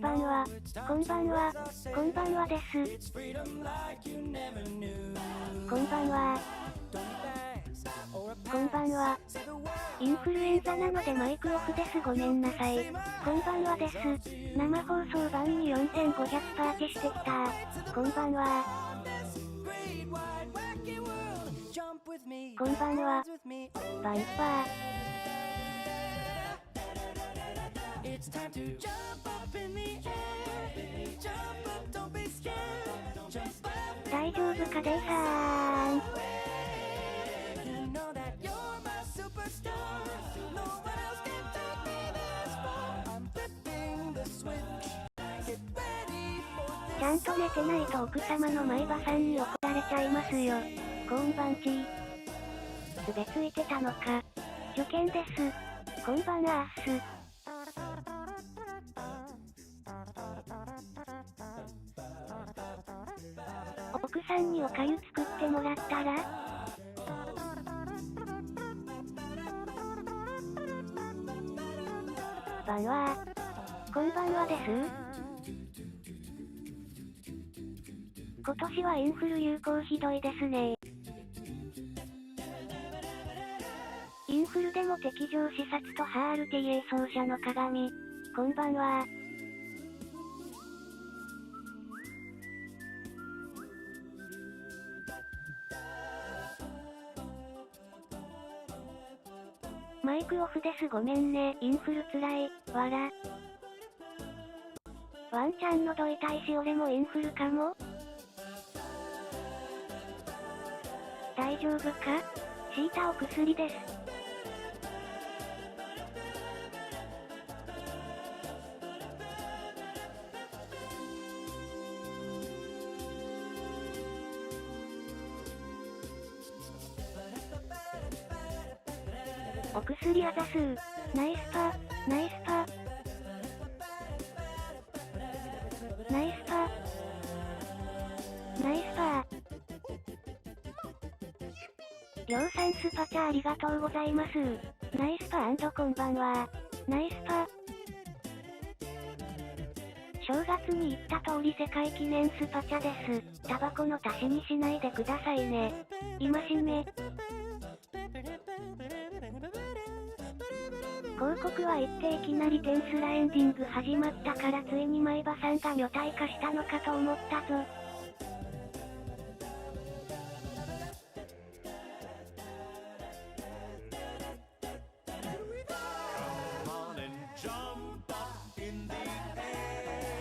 ばんは。こんばんは。こんばんはです。こんばんは。こんばんは。インフルエンザなのでマイクオフです。ごめんなさい。こんばんはです。生放送番に4500パーチしてきた。こんばんは。こんばんは。バンバー。大丈夫かデイさーん。ちゃんと寝てないと奥様の前歯さんに怒られちゃいますよ。コーンバンチー。すべついてたのか。受験です。こんばんはーす。奥さんにおかゆ作ってもらったら？ばんはー。こんばんはです。今年はインフル流行ひどいですね。インフルでも敵情視察とRTA 奏者の鏡。こんばんは。マイクオフです。ごめんね。インフルつらい。わら。ワンちゃん喉痛いし俺もインフルかも？大丈夫か？敷いたお薬です。お薬あざすー。ナイスパー、ナイスパー。ナイスパー。ナイスパー。りょうさんスパチャありがとうございます。ナイスパー&こんばんは。ナイスパー。正月に言った通り世界記念スパチャです。タバコの足しにしないでくださいね。今しめ。広告は言っていきなりテンスラエンディング始まったからついに前歯さんが女体化したのかと思ったぞ。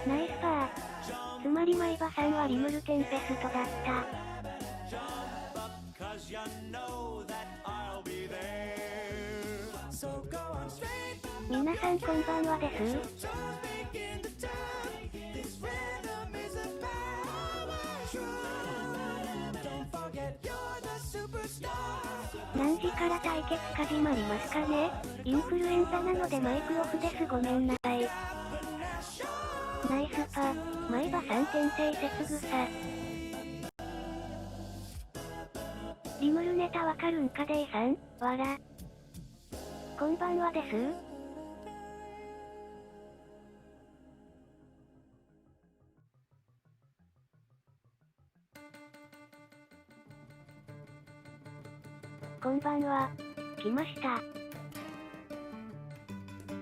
ナイスパー。つまり前歯さんはリムルテンペストだった。皆さんこんばんはです。何時から対決始まりますかね？インフルエンザなのでマイクオフです。ごめんなさい。ナイスパー。前歯さん転生接草。リムルネタわかるんかデイさん？わら。こんばんはです。こんばんは。来ました。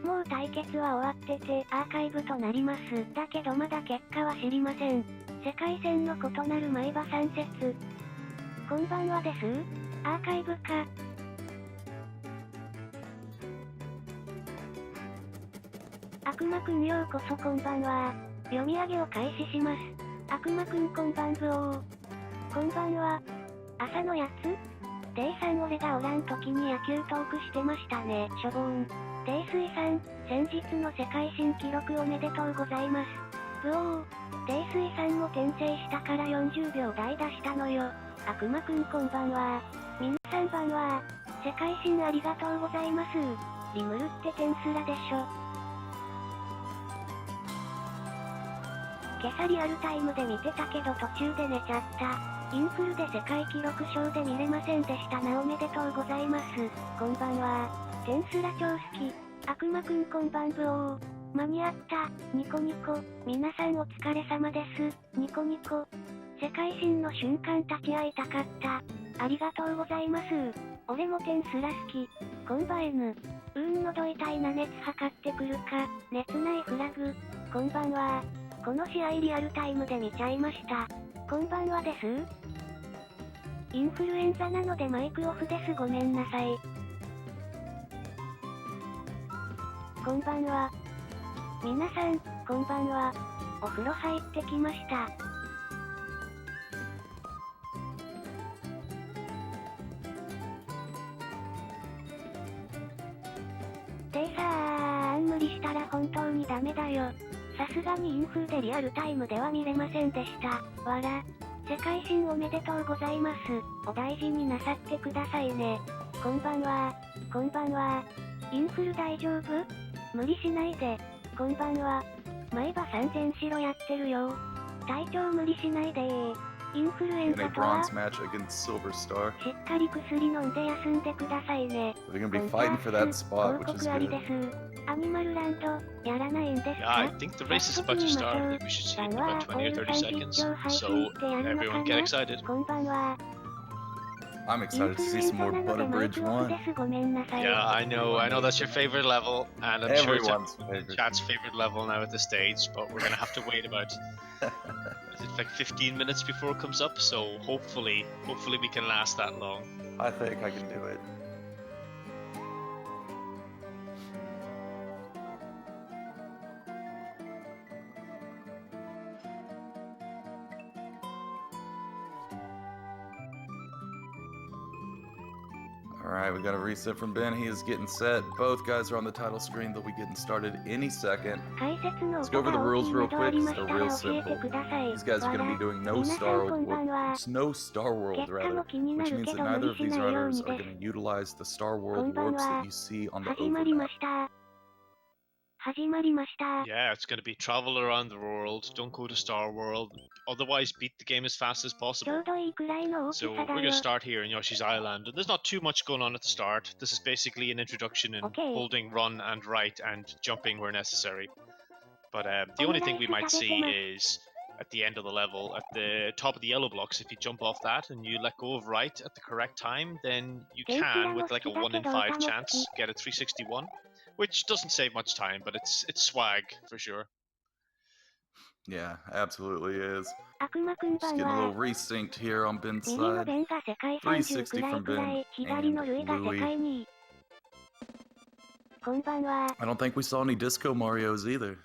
もう対決は終わっててアーカイブとなります。だけどまだ結果は知りません。世界線の異なる前歯3節。こんばんはです。アーカイブか。悪魔くんようこそこんばんは。読み上げを開始します。悪魔くんこんばんぶおー。こんばんは。朝のやつ？デイさん俺がおらん時に野球トークしてましたね。しょぼーん。デイスイさん、先日の世界新記録おめでとうございます。ブオー。デイスイさんも転生したから40秒台出したのよ。悪魔くんこんばんは。皆さんばんは。世界新ありがとうございます。リムルってテンスラでしょ。今朝リアルタイムで見てたけど途中で寝ちゃった。インフルで世界記録賞で見れませんでしたな。おめでとうございます。こんばんは。テンスラ超好き。悪魔くんこんばんぶおー。間に合った、ニコニコ、皆さんお疲れ様です、ニコニコ。世界新の瞬間立ち会いたかった。ありがとうございます。俺もテンスラ好き。コンバ N。喉痛いな熱測ってくるか、熱ないフラグ。こんばんは。この試合リアルタイムで見ちゃいました。こんばんはです。インフルエンザなのでマイクオフです。ごめんなさい。こんばんは。皆さん、こんばんは。お風呂入ってきました。でさーん無理したら本当にダメだよ。さすがにインフルでリアルタイムでは見れませんでした。わら。世界新おめでとうございます。お大事になさってくださいね。こんばんは。こんばんは。インフル大丈夫？無理しないで。こんばんは。毎晩3000白やってるよ。体調無理しないでー。インフルエンザとはしっかり薬飲んで休んでくださいね。報告ありです。アニマルランド、やらないんですか？ Yeah, I think the race is about to start. I think we should see it in about 20 or 30 seconds. So everyone get excited. こんばんは。I'm excited to see some more Butter Bridge 1. Yeah, I know that's your favorite level, and I'm sure it's chat's favorite level now at this stage, but we're gonna have to wait about it's like 15 minutes before it comes up, so hopefully we can last that long. I think I can do it. Alright, we got a reset from Ben. He is getting set. Both guys are on the title screen. They'll be getting started any second. Let's go over the rules real quick. They're real simple. These guys are going to be doing no StarWorld, rather, which means that neither of these runners are going to utilize the StarWorld warps that you see on the overlap. Yeah, it's going to be travel around the world, don't go to StarWorld, otherwise beat the game as fast as possible. So we're going to start here in Yoshi's Island, and there's not too much going on at the start. This is basically an introduction in holding run and right and jumping where necessary. But the only thing we might see is at the end of the level, at the top of the yellow blocks, if you jump off that and you let go of right at the correct time, then you can, with like a 1 in 5 chance, get a 361. Which doesn't save much time, but it's swag for sure. Yeah, absolutely is. Just getting a little resynced here on Ben's side. 360 from Ben and Louis. I don't think we saw any Disco Marios either.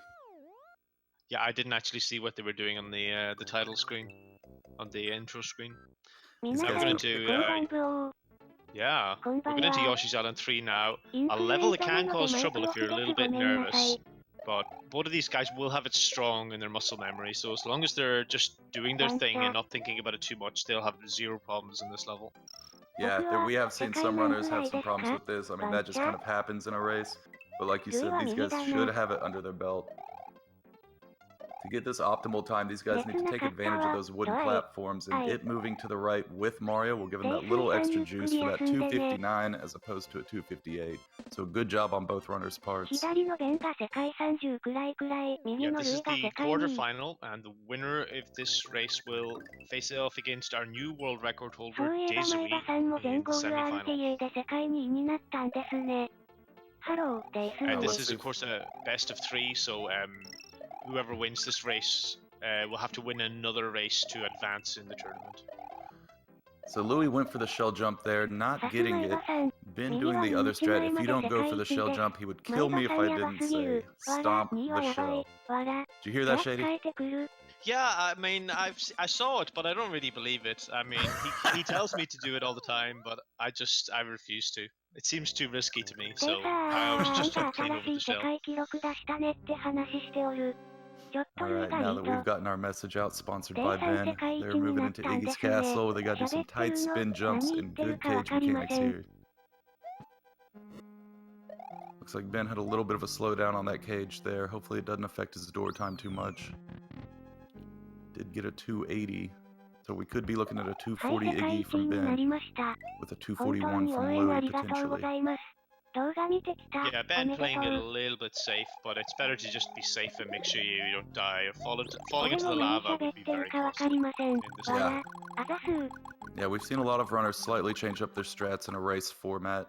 Yeah, I didn't actually see what they were doing on the title screen, on the intro screen. Now we're going to yeah, we're going into Yoshi's Island 3 now. A level that can cause trouble if you're a little bit nervous, but both of these guys will have it strong in their muscle memory, so as long as they're just doing their thing and not thinking about it too much, they'll have zero problems in this level. Yeah, we have seen some runners have some problems with this. I mean, that just kind of happens in a race, but like you said, these guys should have it under their belt. To get this optimal time, these guys need to take advantage of those wooden platforms, and it moving to the right with Mario will give them that little extra juice for that 259 as opposed to a 258. So good job on both runners' parts. Yeah, this is the quarterfinal, and the winner of this race will face off against our new world record holder, Desiree, in the semi-final. This is, of course, a best of 3, so whoever wins this race will have to win another race to advance in the tournament. So Louis went for the shell jump there, not getting it. Ben doing the other strat. If you don't go for the shell jump, he would kill me if I didn't say stomp the shell. Did you hear that, Shady? Yeah, I mean, I saw it, but I don't really believe it. I mean, he tells me to do it all the time, but I refuse to. It seems too risky to me, so I always just jump clean over the shell. Alright, now that we've gotten our message out, sponsored by Ben, they're moving into Iggy's Castle. They gotta do some tight spin jumps and good cage mechanics here. Looks like Ben had a little bit of a slowdown on that cage there. Hopefully it doesn't affect his door time too much. Did get a 280, so we could be looking at a 240 Iggy from Ben, with a 241 from Louis potentially. Yeah, Ben playing it a little bit safe, but it's better to just be safe and make sure you don't die or falling into the lava would be very costly in this Yeah. game. Yeah, we've seen a lot of runners slightly change up their strats in a race format.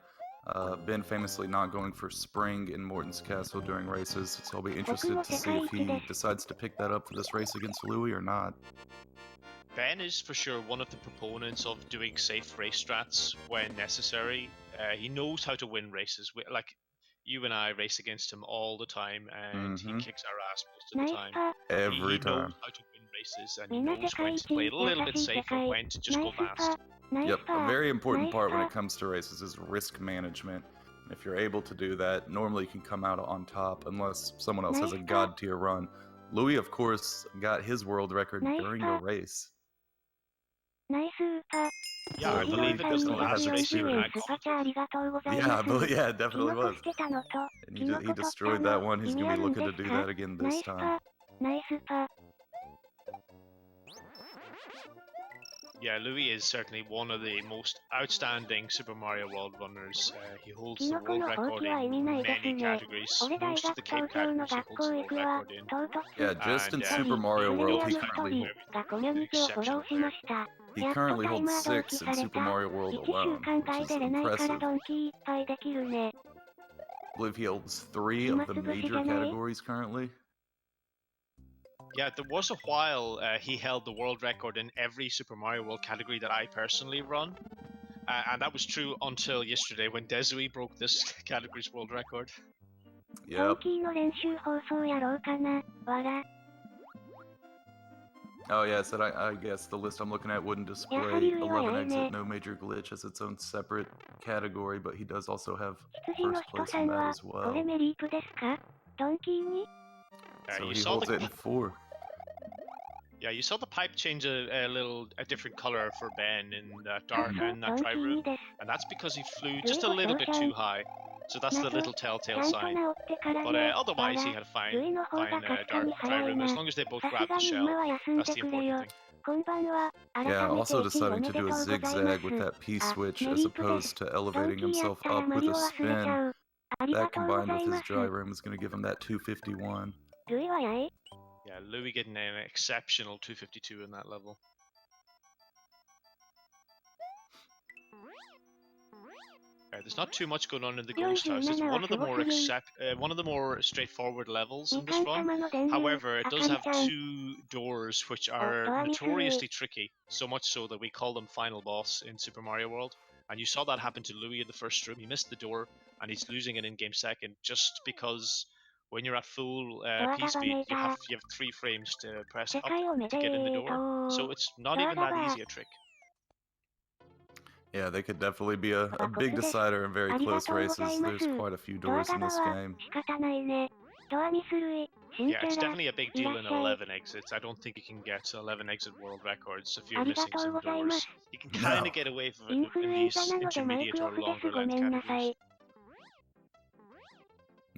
Ben famously not going for spring in Morton's Castle during races, so I'll be interested to see if he decides to pick that up for this race against Louis or not. Ben is for sure one of the proponents of doing safe race strats when necessary. He knows how to win races. Like, you and I race against him all the time, and he kicks our ass most of the time. Every he time. knows how to win races, and he knows when to play it a little bit safe and when to just go fast. Yep, a very important part when it comes to races is risk management. If you're able to do that, normally you can come out on top unless someone else has a god tier run. Louis, of course, got his world record during a race. Yeah, I believe it was the last race he had. Yeah, it definitely was. And he destroyed that one. He's going to be looking to do that again this time. Yeah, Louis is certainly one of the most outstanding Super Mario World runners. He holds the world record in many categories. Most of the Cape categories he holds the world record in. Yeah, just in Super Mario World, he currently holds 6 in Super Mario World alone, which is impressive. I believe he holds 3 of the major categories currently. Yeah, there was a while he held the world record in every Super Mario World category that I personally run. And that was true until yesterday when Desui broke this category's world record. Yep. Oh yeah, so I guess the list I'm looking at wouldn't display 11 exit, no major glitch as its own separate category, but he does also have first place in that as well. So he holds it in 4. Yeah, you saw the pipe change a different color for Ben in that dark and that dry room, and that's because he flew just a little bit too high. So that's the little telltale sign. But otherwise, he had a fine dark dry room. As long as they both grabbed the shell, that's the important thing. Yeah, also deciding to do a zigzag with that P-switch as opposed to elevating himself up with a spin. That combined with his dry room is going to give him that 251. Yeah, Louis getting an exceptional 252 in that level. There's not too much going on in the Ghost House. It's one of the more straightforward levels in this run. However, it does have 2 doors which are notoriously tricky, so much so that we call them Final Boss in Super Mario World. And you saw that happen to Louis in the first room. He missed the door, and he's losing an in-game second just because when you're at full P-speed, you have 3 frames to press up to get in the door. So it's not even that easy a trick. Yeah, they could definitely be a big decider in very close races. There's quite a few doors in this game. Yeah, it's definitely a big deal in 11 exits. I don't think you can get 11 exit world records if you're missing some doors. You can kind of get away with it in these intermediate or longer length categories.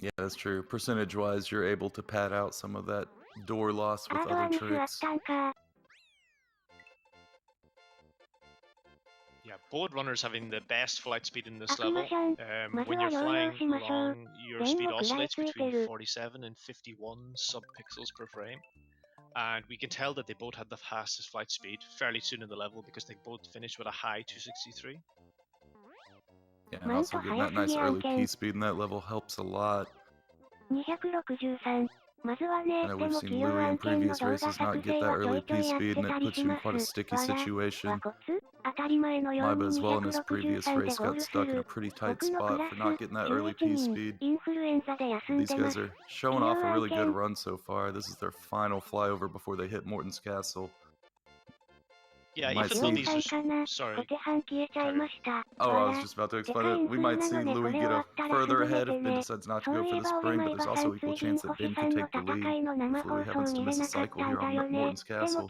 Yeah, that's true. Percentage-wise, you're able to pad out some of that door loss with other tricks. Yeah, both runners having the best flight speed in this level. When you're flying along, your speed oscillates between 47 and 51 sub-pixels per frame. And we can tell that they both had the fastest flight speed fairly soon in the level because they both finished with a high 263. Yeah, and also getting that nice early P-speed in that level helps a lot. I know we've seen Louis in previous races not get that early P-speed, and it puts you in quite a sticky situation. Maiba as well in his previous race got stuck in a pretty tight spot for not getting that early P-speed. These guys are showing off a really good run so far. This is their final flyover before they hit Morton's Castle. Yeah, even though these are... Sorry. Oh, I was just about to explain it. We might see Louis get a further ahead if Ben decides not to go for the spring, but there's also equal chance that Ben could take the lead if Louis happens to miss a cycle here on Morton's Castle.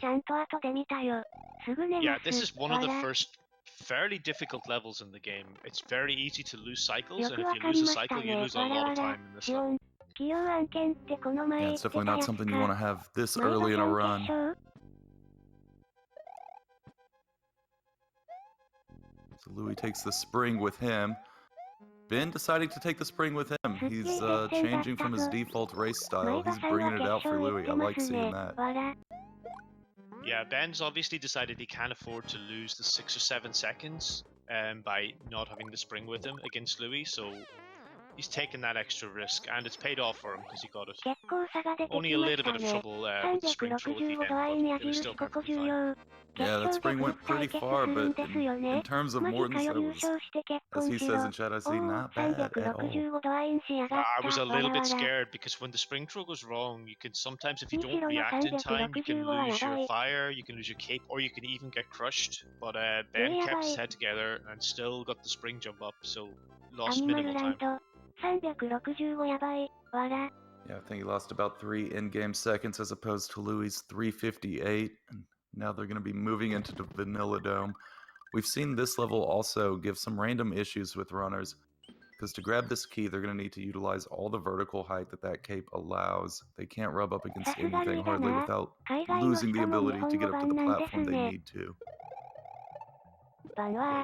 Yeah, this is one of the first fairly difficult levels in the game. It's very easy to lose cycles, and if you lose a cycle, you lose a lot of time in this level. Yeah, it's definitely not something you want to have this early in a run. So Louis takes the spring with him. Ben deciding to take the spring with him. He's changing from his default race style. He's bringing it out for Louis. I like seeing that. Yeah, Ben's obviously decided he can't afford to lose the 6 or 7 seconds by not having the spring with him against Louis, so he's taken that extra risk, and it's paid off for him because he got it. Only a little bit of trouble with the spring throw at the end, but it was still perfectly fine. Yeah, that spring went pretty far, but in terms of Morton's, that was, as he says in chat, I see not bad at all. I was a little bit scared because when the spring throw goes wrong, you can sometimes, if you don't react in time, you can lose your fire, you can lose your cape, or you can even get crushed. But Ben kept his head together and still got the spring jump up, so lost minimal time. Yeah, I think he lost about 3 in-game seconds as opposed to Louis' 358. And now they're going to be moving into the Vanilla Dome. We've seen this level also give some random issues with runners, because to grab this key, they're going to need to utilize all the vertical height that cape allows. They can't rub up against anything hardly without losing the ability to get up to the platform they need to. Yeah,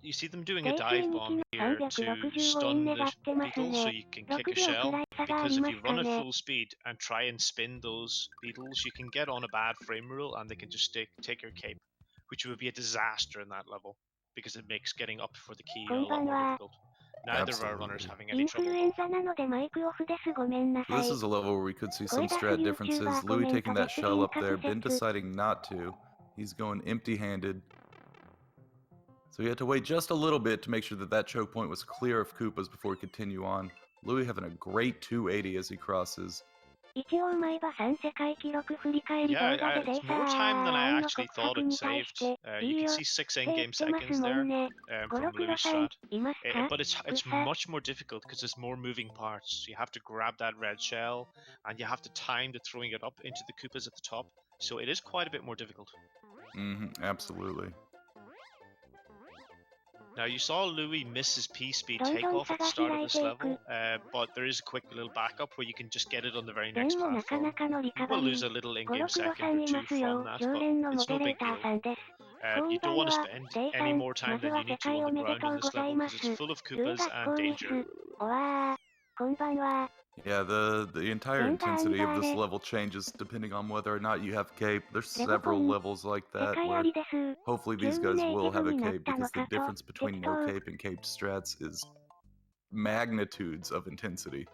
you see them doing a dive bomb here to stun the beetle so you can kick a shell, because if you run at full speed and try and spin those beetles, you can get on a bad frame rule and they can just take your cape, which would be a disaster in that level, because it makes getting up for the key a lot more difficult. Neither of our runners having any trouble. This is a level where we could see some strat differences. Louis taking that shell up there, Ben deciding not to. He's going empty-handed. So he had to wait just a little bit to make sure that choke point was clear of Koopas before we continue on. Louis having a great 280 as he crosses. Yeah, it's more time than I actually thought it saved. You can see 6 in-game seconds there from Louis' strat. But it's much more difficult because there's more moving parts. You have to grab that red shell, and you have to time the throwing it up into the Koopas at the top. So it is quite a bit more difficult. Absolutely. Now, you saw Louis miss his P-speed takeoff at the start of this level, but there is a quick little backup where you can just get it on the very next platform. You will lose a little in-game second or 2 from that, but it's no big deal. You don't want to spend any more time than you need to on the ground in this level, because it's full of Koopas and danger. Yeah, the entire intensity of this level changes depending on whether or not you have cape. There's several levels like that where hopefully these guys will have a cape, because the difference between no cape and caped strats is magnitudes of intensity.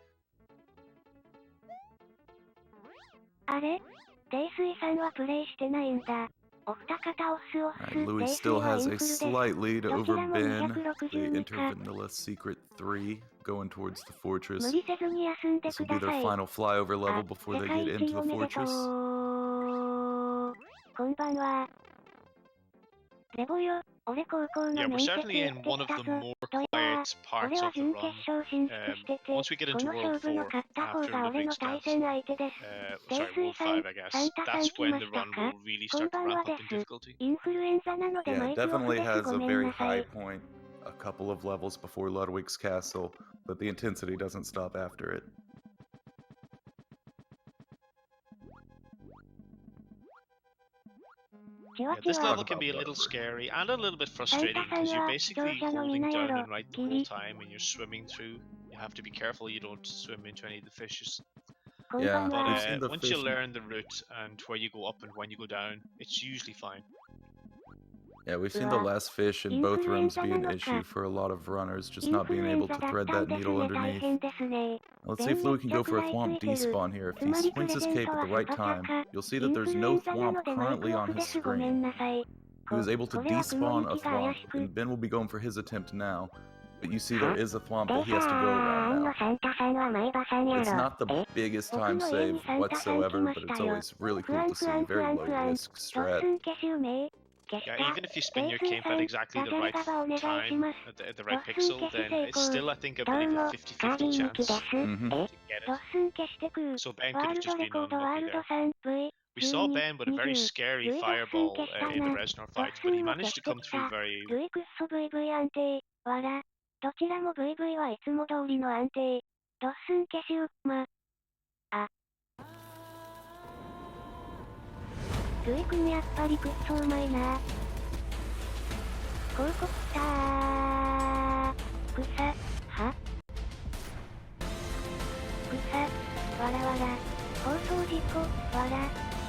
Louis still has a slight lead over Ben. They enter Vanilla Secret 3, going towards the fortress. This will be their final flyover level before they get into the fortress. Yeah, we're certainly in one of the more quiet parts of the run. Once we get into World 4, after Ludwig's death, sorry, World 5 I guess, that's when the run will really start to ramp up in difficulty. Yeah, it definitely has a very high point a couple of levels before Ludwig's Castle, but the intensity doesn't stop after it. Yeah, this level can be a little scary and a little bit frustrating, because you're basically holding down and right the whole time and you're swimming through. You have to be careful you don't swim into any of the fishes. Yeah, but once you learn the route and where you go up and when you go down, it's usually fine. Yeah, we've seen the last fish in both rooms be an issue for a lot of runners, just not being able to thread that needle underneath. Let's see if Louis can go for a Thwomp despawn here. If he swings his cape at the right time, you'll see that there's no Thwomp currently on his screen. He was able to despawn a Thwomp, and Ben will be going for his attempt now. But you see there is a Thwomp that he has to go around now. It's not the biggest time save whatsoever, but it's always really cool to see. Very low risk strat. Yeah, even if you spin your cape at exactly the right time, at the right pixel, then it's still, I think, I believe, a 50-50 chance to get it. So Ben could have just been unlucky there. We saw Ben with a very scary fireball in the Reznor fight, but he managed to come through very...ルイ君やっぱりクッソうまいな。広告きたー。草、は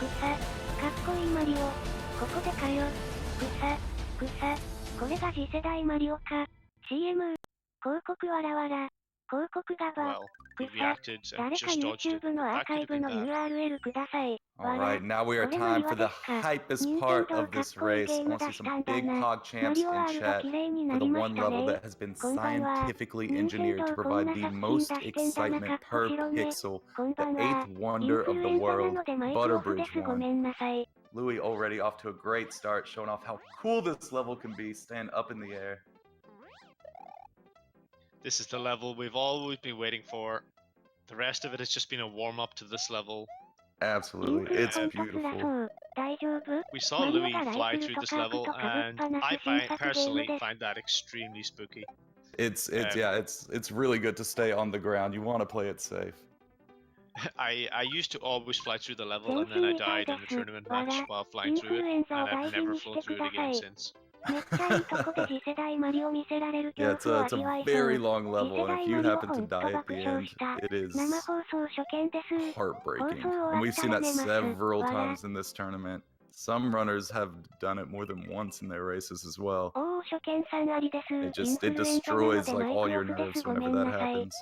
かっこいいマリオ。ここでかよ。これが次世代マリオか。CM。広告わらわら。広告がば。誰か YouTube のアーカイブの URL ください。Alright, now we are time for the hypest part of this race. I want to see some big hog champs in chat for the one level that has been scientifically engineered to provide the most excitement per pixel, the 8th wonder of the world, Butterbridge won. Louis already off to a great start, showing off how cool this level can be, stand up in the air. This is the level we've always been waiting for. The rest of it has just been a warm-up to this level. Absolutely, it's beautiful. We saw Louis fly through this level, and I personally find that extremely spooky. It's really good to stay on the ground. You want to play it safe. I used to always fly through the level, and then I died in a tournament match while flying through it, and I've never flown through it again since. Yeah, it's a very long level, and if you happen to die at the end, it is heartbreaking. And we've seen that several times in this tournament. Some runners have done it more than once in their races as well. It destroys like all your nerves whenever that happens.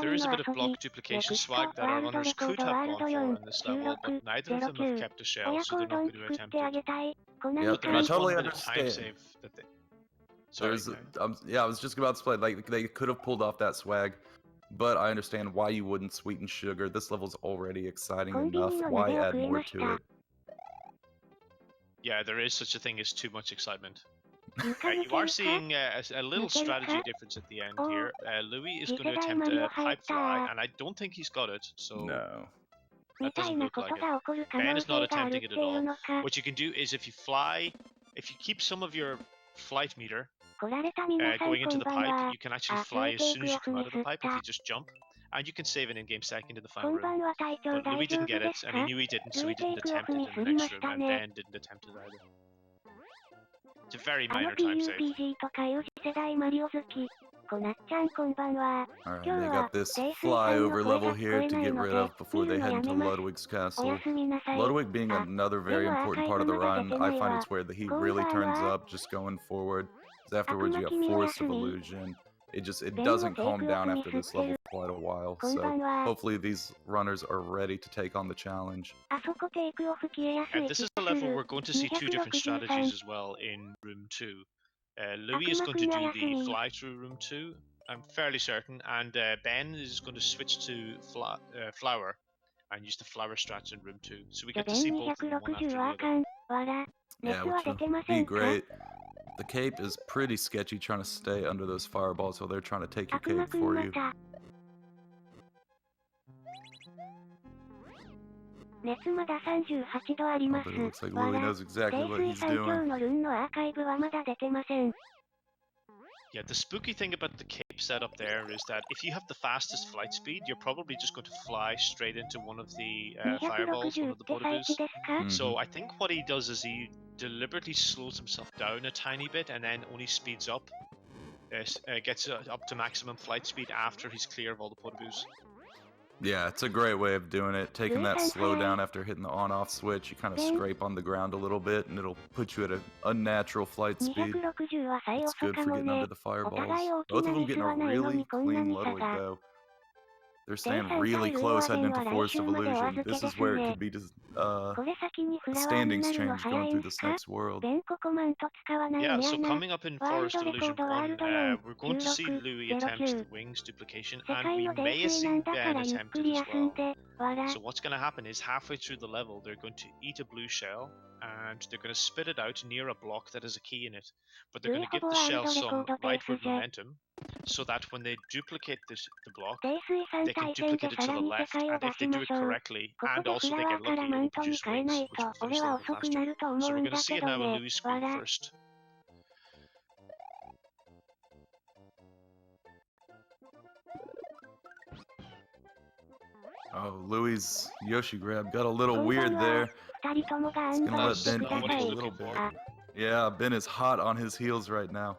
There is a bit of block duplication swag that our runners could have gone for in this level, but neither of them have kept a shell, so they're not going to attempt it. Yeah, There I is totally one bit of time understand. save that they... Sorry, I was just about to play. Like they could have pulled off that swag, but I understand why you wouldn't sweeten sugar. This level's already exciting enough. Why add more to it? Yeah, there is such a thing as too much excitement. You are seeing a little strategy difference at the end here. Louis is going to attempt a pipe fly, and I don't think he's got it, so No. that doesn't look like it. Ben is not attempting it at all. What you can do is if you keep some of your flight meter going into the pipe, you can actually fly as soon as you come out of the pipe if you just jump. And you can save an in-game second in the final room. But Louis didn't get it, and he knew he didn't, so he didn't attempt it in the next room, and Ben didn't attempt it either. It's a very minor time save. Alright, they got this flyover level here to get rid of before they head into Ludwig's castle. Ludwig being another very important part of the run, I find it's where the heat really turns up just going forward. Because afterwards you got Forest of Illusion. It doesn't calm down after this level for quite a while, so hopefully these runners are ready to take on the challenge. And this is the level we're going to see two different strategies as well in Room 2. Louis is going to do the fly through Room 2, I'm fairly certain, and Ben is going to switch to Flower and use the Flower strats in Room 2. So we get to see both of them one after the other. Yeah, which would be great. The cape is pretty sketchy trying to stay under those fireballs while they're trying to take your cape for you. But it looks like Louis knows exactly what he's doing. Yeah, the spooky thing about the cape setup there is that if you have the fastest flight speed, you're probably just going to fly straight into one of the fireballs, one of the Botaboos. So I think what he does is he deliberately slows himself down a tiny bit and then only speeds up, gets up to maximum flight speed after he's clear of all the Botaboos. Yeah, it's a great way of doing it. Taking that slowdown after hitting the on-off switch, you kind of scrape on the ground a little bit, and it'll put you at an unnatural flight speed. It's good for getting under the fireballs. Both of them getting a really clean Ludwig, though. They're staying really close heading into Forest of Illusion. This is where it could be just, the standings change going through this next world. Yeah, so coming up in Forest of Illusion 1, we're going to see Louis attempt the wings duplication, and we may see Ben attempt it as well. So what's going to happen is halfway through the level, they're going to eat a blue shell, and they're going to spit it out near a block that has a key in it. But they're going to give the shell some rightward momentum, so that when they duplicate the block, they can duplicate it to the left, and if they do it correctly, and also they get lucky, it will produce wings, which will finish the level faster. So we're going to see it now in Louis' screen first. Oh, Louis' Yoshi grab got a little weird there. It's gonna let Ben eat a little bit. Yeah, Ben is hot on his heels right now.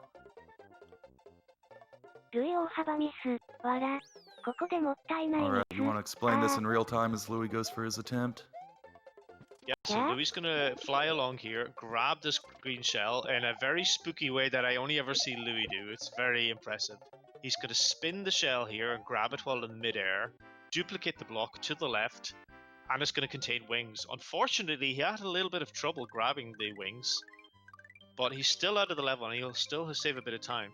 Alright, you want to explain this in real time as Louis goes for his attempt? Yeah, so Louis gonna fly along here, grab this green shell in a very spooky way that I only ever see Louis do. It's very impressive. He's gonna spin the shell here and grab it while in midair, duplicate the block to the left, and it's gonna contain wings. Unfortunately, he had a little bit of trouble grabbing the wings, but he's still out of the level and he'll still save a bit of time.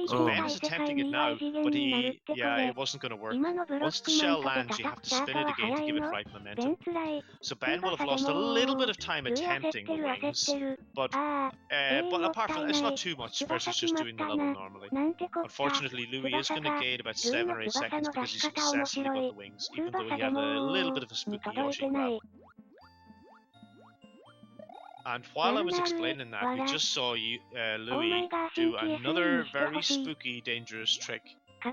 So Ben is attempting it now, but it wasn't going to work. Once the shell lands, you have to spin it again to give it right momentum. So Ben will have lost a little bit of time attempting the wings, but apart from that, it's not too much versus just doing the level normally. Unfortunately, Louis is going to gain about 7 or 8 seconds because he successfully got the wings, even though he had a little bit of a spooky Yoshi grab. And while I was explaining that, we just saw Louis do another very spooky, dangerous trick. Yeah,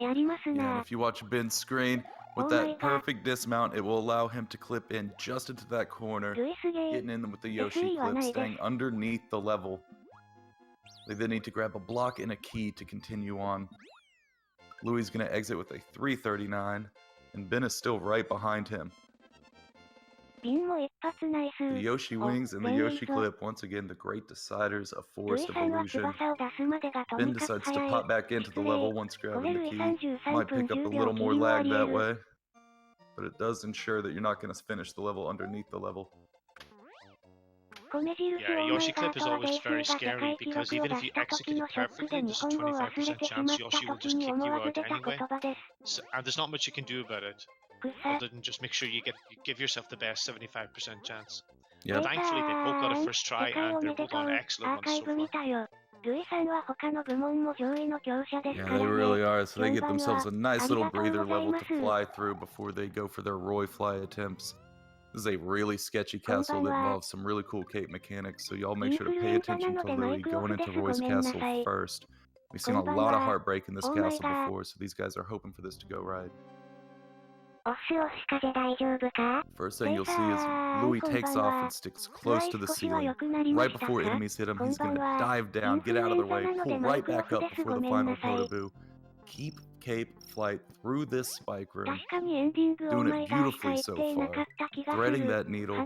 and if you watch Ben's screen, with that perfect dismount, it will allow him to clip in just into that corner, getting in with the Yoshi clip, staying underneath the level. They then need to grab a block and a key to continue on. Louis is going to exit with a 339, and Ben is still right behind him. The Yoshi wings and the Yoshi clip, once again, the great deciders of Forest of Illusion. Ben decides to pop back into the level once grabbing the key. Might pick up a little more lag that way, but it does ensure that you're not going to finish the level underneath the level. Yeah, Yoshi clip is always very scary because even if you execute it perfectly, there's a 25% chance Yoshi will just kick you out anyway. So, and there's not much you can do about it, other than just make sure you give yourself the best 75% chance. Yep. Thankfully, they both got a first try and they're both on excellent ones so far. Yeah, they really are, so they get themselves a nice little breather level to fly through before they go for their Roy fly attempts. This is a really sketchy castle that involves some really cool cape mechanics, so y'all make sure to pay attention to Louis going into Roy's castle first. We've seen a lot of heartbreak in this castle before, so these guys are hoping for this to go right. First thing you'll see is Louis takes off and sticks close to the ceiling. Right before enemies hit him, he's going to dive down, get out of their way, pull right back up before the final Kotobu. Keep cape flight through this spike room. Doing it beautifully so far. Threading that needle.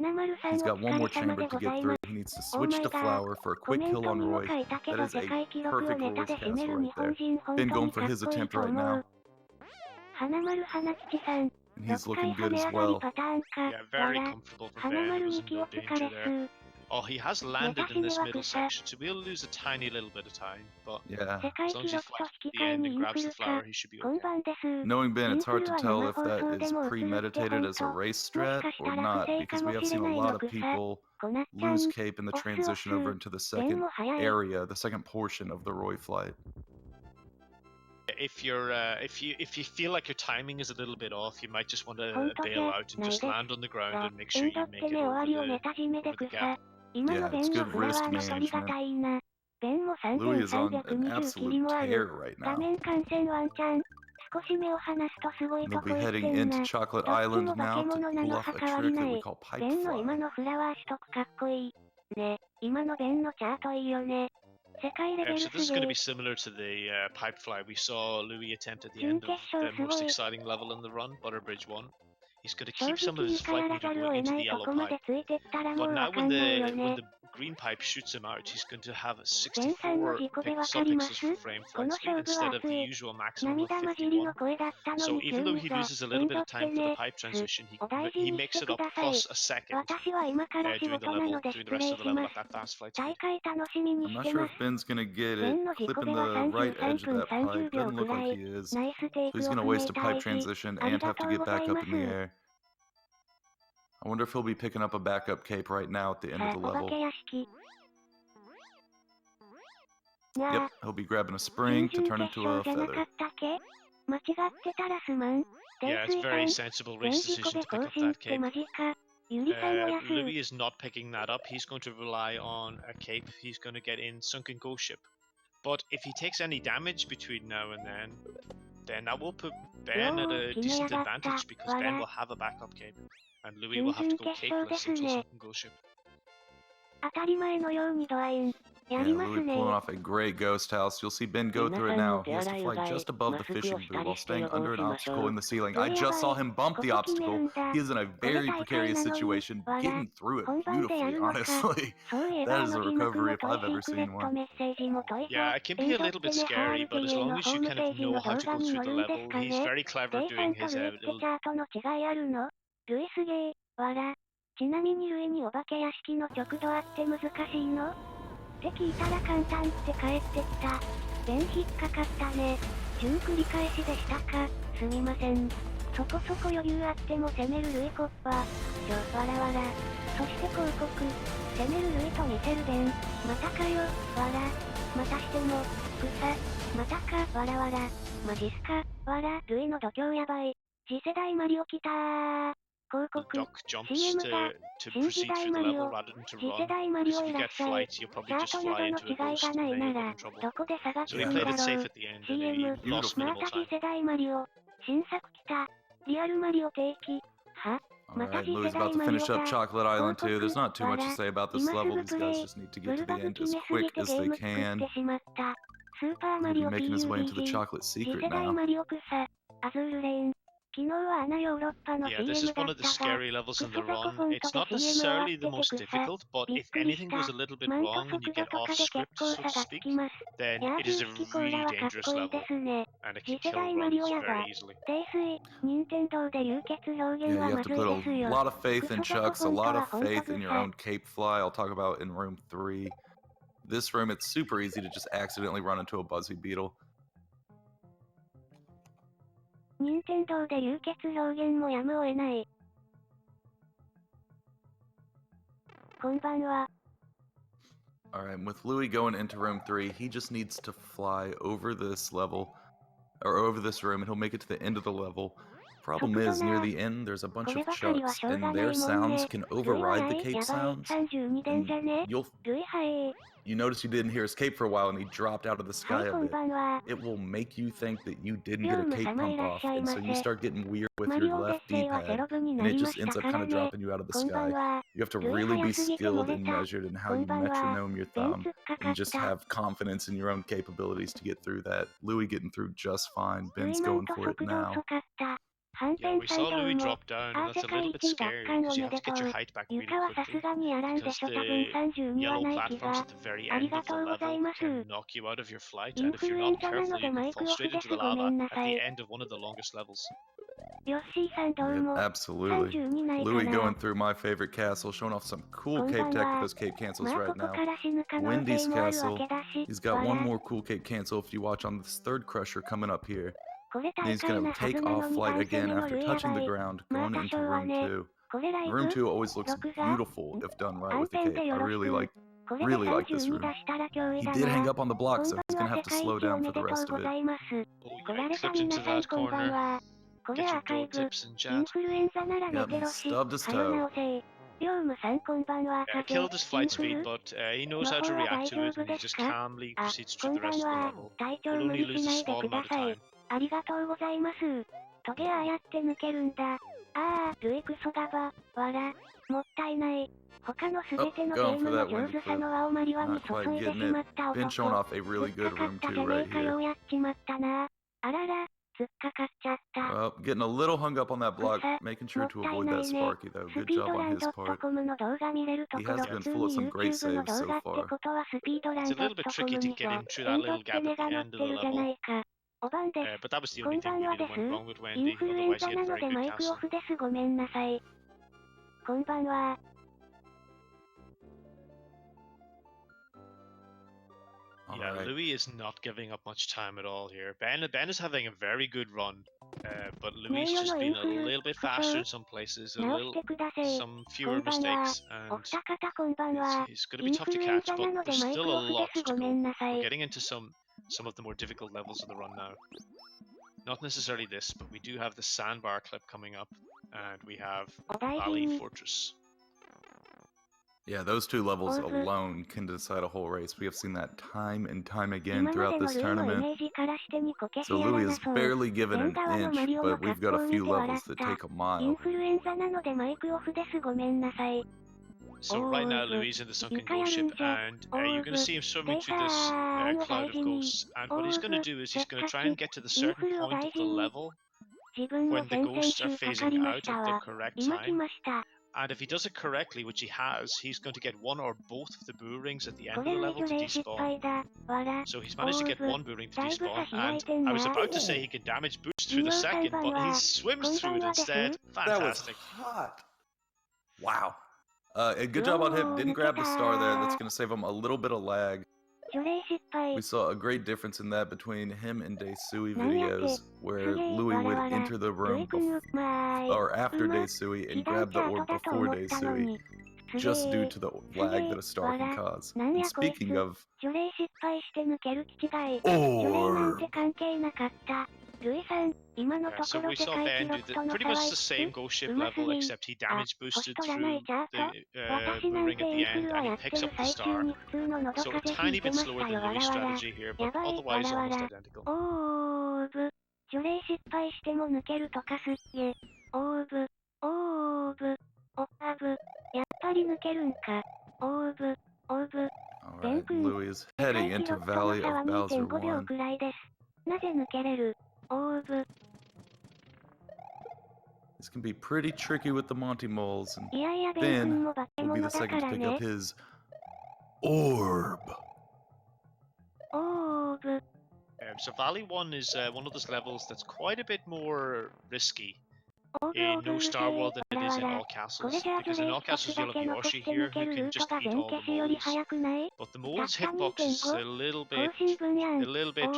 He's got one more chamber to get through. He needs to switch to Flower for a quick kill on Roy. That is a perfect Roy's castle right there. Ben going for his attempt right now. And he's looking good as well. Yeah, very comfortable for Ben. He was in no danger there. Oh, he has landed in this middle section, so we'll lose a tiny little bit of time, but yeah, as long as he flies to the end and grabs the flower, he should be okay. Knowing Ben, it's hard to tell if that is premeditated as a race strat or not, because we have seen a lot of people lose cape in the transition over into the second area, the second portion of the Roy flight. If you feel like your timing is a little bit off, you might just want to bail out and just land on the ground and make sure you make it over the gap. Yeah, it's good risk management. Louis is on an absolute tear right now. They'll be heading into Chocolate Island now to pull off a trick that we call pipe fly. So this is going to be similar to the pipe fly we saw Louis attempt at the end of the most exciting level in the run, Butter Bridge 1. He's going to keep some of his flight meter going into the yellow pipe. But now when the green pipe shoots him out, he's going to have a 64 subpixels for frame flight speed instead of the usual maximum of 51. So even though he loses a little bit of time for the pipe transition, he makes it up plus a second doing the rest of the level at that fast flight speed. I'm not sure if Ben's going to get it clipping the right edge of that pipe. Doesn't look like he is. So he's going to waste a pipe transition and have to get back up in the air. I wonder if he'll be picking up a backup cape right now at the end of the level. Yep, he'll be grabbing a spring to turn into a feather. Yeah, it's a very sensible race decision to pick up that cape. Louis is not picking that up. He's going to rely on a cape. He's going to get in Sunken Ghost Ship. But if he takes any damage between now and then that will put Ben at a decent advantage because Ben will have a backup cape. And Louis will have to go capeless until Sunken Ghost Ship. Yeah, Louis pulling off a great ghost house. You'll see Ben go through it now. He has to fly just above the fishing boot while staying under an obstacle in the ceiling. I just saw him bump the obstacle. He is in a very precarious situation, getting through it beautifully, honestly. That is a recovery if I've ever seen one. Yeah, it can be a little bit scary, but as long as you kind of know how to go through the level, he's very clever doing his little... ちなみにルイにお化け屋敷の直ドアって難しいのって聞いたら簡単って返ってきた。ベン引っかかったね。準繰り返しでしたか。すみません。そこそこ余裕あっても攻めるルイコッパ。わらわら。そして広告。攻めるルイと見せるベン。またかよ。わら。またしても。草。またか。わらわら。マジっすか。わら。ルイの度胸やばい。次世代マリオ来たー。広告、CM だ、新時代マリオ、次世代マリオいらっしゃい、チャートなどの違いがないなら、どこで差がつくんだろう、CM、また次世代マリオ、新作来た、リアルマリオ定期、は Alright, Louis about to finish up Chocolate Island too. There's not too much to say about this level. These guys just need to get to the end as quick as they can. He's making his way into the chocolate secret now. Yeah, this is one of the scary levels in the run. It's not necessarily the most difficult, but if anything goes a little bit wrong and you get off script, so to speak, then it is a really dangerous level, and it can kill runs very easily. Yeah, you have to put a lot of faith in Chucks, a lot of faith in your own cape fly. I'll talk about in room 3. This room, it's super easy to just accidentally run into a Buzzy Beetle. 任天堂で流血表現もやむを得ない。こんばんは。Alright, with Louis going into room 3, he just needs to fly over this level, or over this room, and he'll make it to the end of the level. Problem is, near the end, there's a bunch of Chucks, and their sounds can override the cape sounds. You notice you didn't hear his cape for a while, and he dropped out of the sky a bit. It will make you think that you didn't get a cape pump off, and so you start getting weird with your left D-pad, and it just ends up kind of dropping you out of the sky. You have to really be skilled and measured in how you metronome your thumb, and just have confidence in your own capabilities to get through that. Louis getting through just fine. Ben's going for it now. Yeah, we saw Louis drop down, and that's a little bit scary because you have to get your height back really quickly, because the yellow platforms at the very end of the level can knock you out of your flight, and if you're not careful, you can fall straight into the lava at the end of one of the longest levels. Yep, absolutely. Louis going through my favorite castle, showing off some cool cape tech with those cape cancels right now. Wendy's castle. He's got one more cool cape cancel if you watch on this third crusher coming up here. And he's going to take off flight again after touching the ground, going into room 2. Room 2 always looks beautiful if done right with the cape. I really like this room. He did hang up on the block, so he's going to have to slow down for the rest of it. Oh, you clipped into that corner. Get your toe tips and chat. Yep, he stubbed his toe. Killed his flight speed, but he knows how to react to it, and he just calmly proceeds through the rest of the level. Will only lose a small amount of time. ありがとうございます。トゲああやって抜けるんだ。ルイクソガバ、わら、もったいない。他のすべてのゲームの上手さの青マリワに注いでしまった男。突っかかったじゃねえかよやっちまったな。あらら、突っかかっちゃった。Well, getting a little hung up on that block, making sure to avoid that Sparky though. Good job on his part. He has been full of some great saves so far. It's a little bit tricky to get in through that little gap at the end of the level. But that was the only thing really that went wrong with Wendy, otherwise he had a very good castle. ごめんなさい。こんばんは。Yeah, Louis is not giving up much time at all here. Ben is having a very good run, but Louis is just being a little bit faster in some places, some fewer mistakes, and it's going to be tough to catch, but there's still a lot to go. We're getting into some of the more difficult levels of the run now. Not necessarily this, but we do have the sandbar clip coming up, and we have Valley Fortress. Yeah, those two levels alone can decide a whole race. We have seen that time and time again throughout this tournament. So Louis is barely given an inch, but we've got a few levels that take a mile. So right now Louis in the sunken ghost ship, and you're going to see him swimming through this cloud of ghosts. And what he's going to do is he's going to try and get to the certain point of the level when the ghosts are phasing out at the correct time. And if he does it correctly, which he has, he's going to get one or both of the boo rings at the end of the level to despawn. So he's managed to get one boo ring to despawn, and I was about to say he can damage boost through the second, but he swims through it instead. Fantastic. That was hot. Wow. Good job on him. Didn't grab the star there. That's going to save him a little bit of lag. We saw a great difference in that between him and Daisui videos, where Louis would enter the room or after Daisui and grab the orb before Daisui, just due to the lag that a star can cause. And speaking of orb, so we saw Ben do pretty much the same ghost ship level, except he damage boosted through the blue ring at the end, and he picks up the star. So a tiny bit slower than Louis' strategy here, but otherwise almost identical. Alright, Louis is heading into Valley of Bowser 1. This can be pretty tricky with the Monty Moles, and Ben will be the second to pick up his orb. So Valley 1 is one of those levels that's quite a bit more risky in no StarWorld than it is in all castles, because in all castles you'll have Yoshi here who can just eat all the moles, but the moles hitbox is a little bit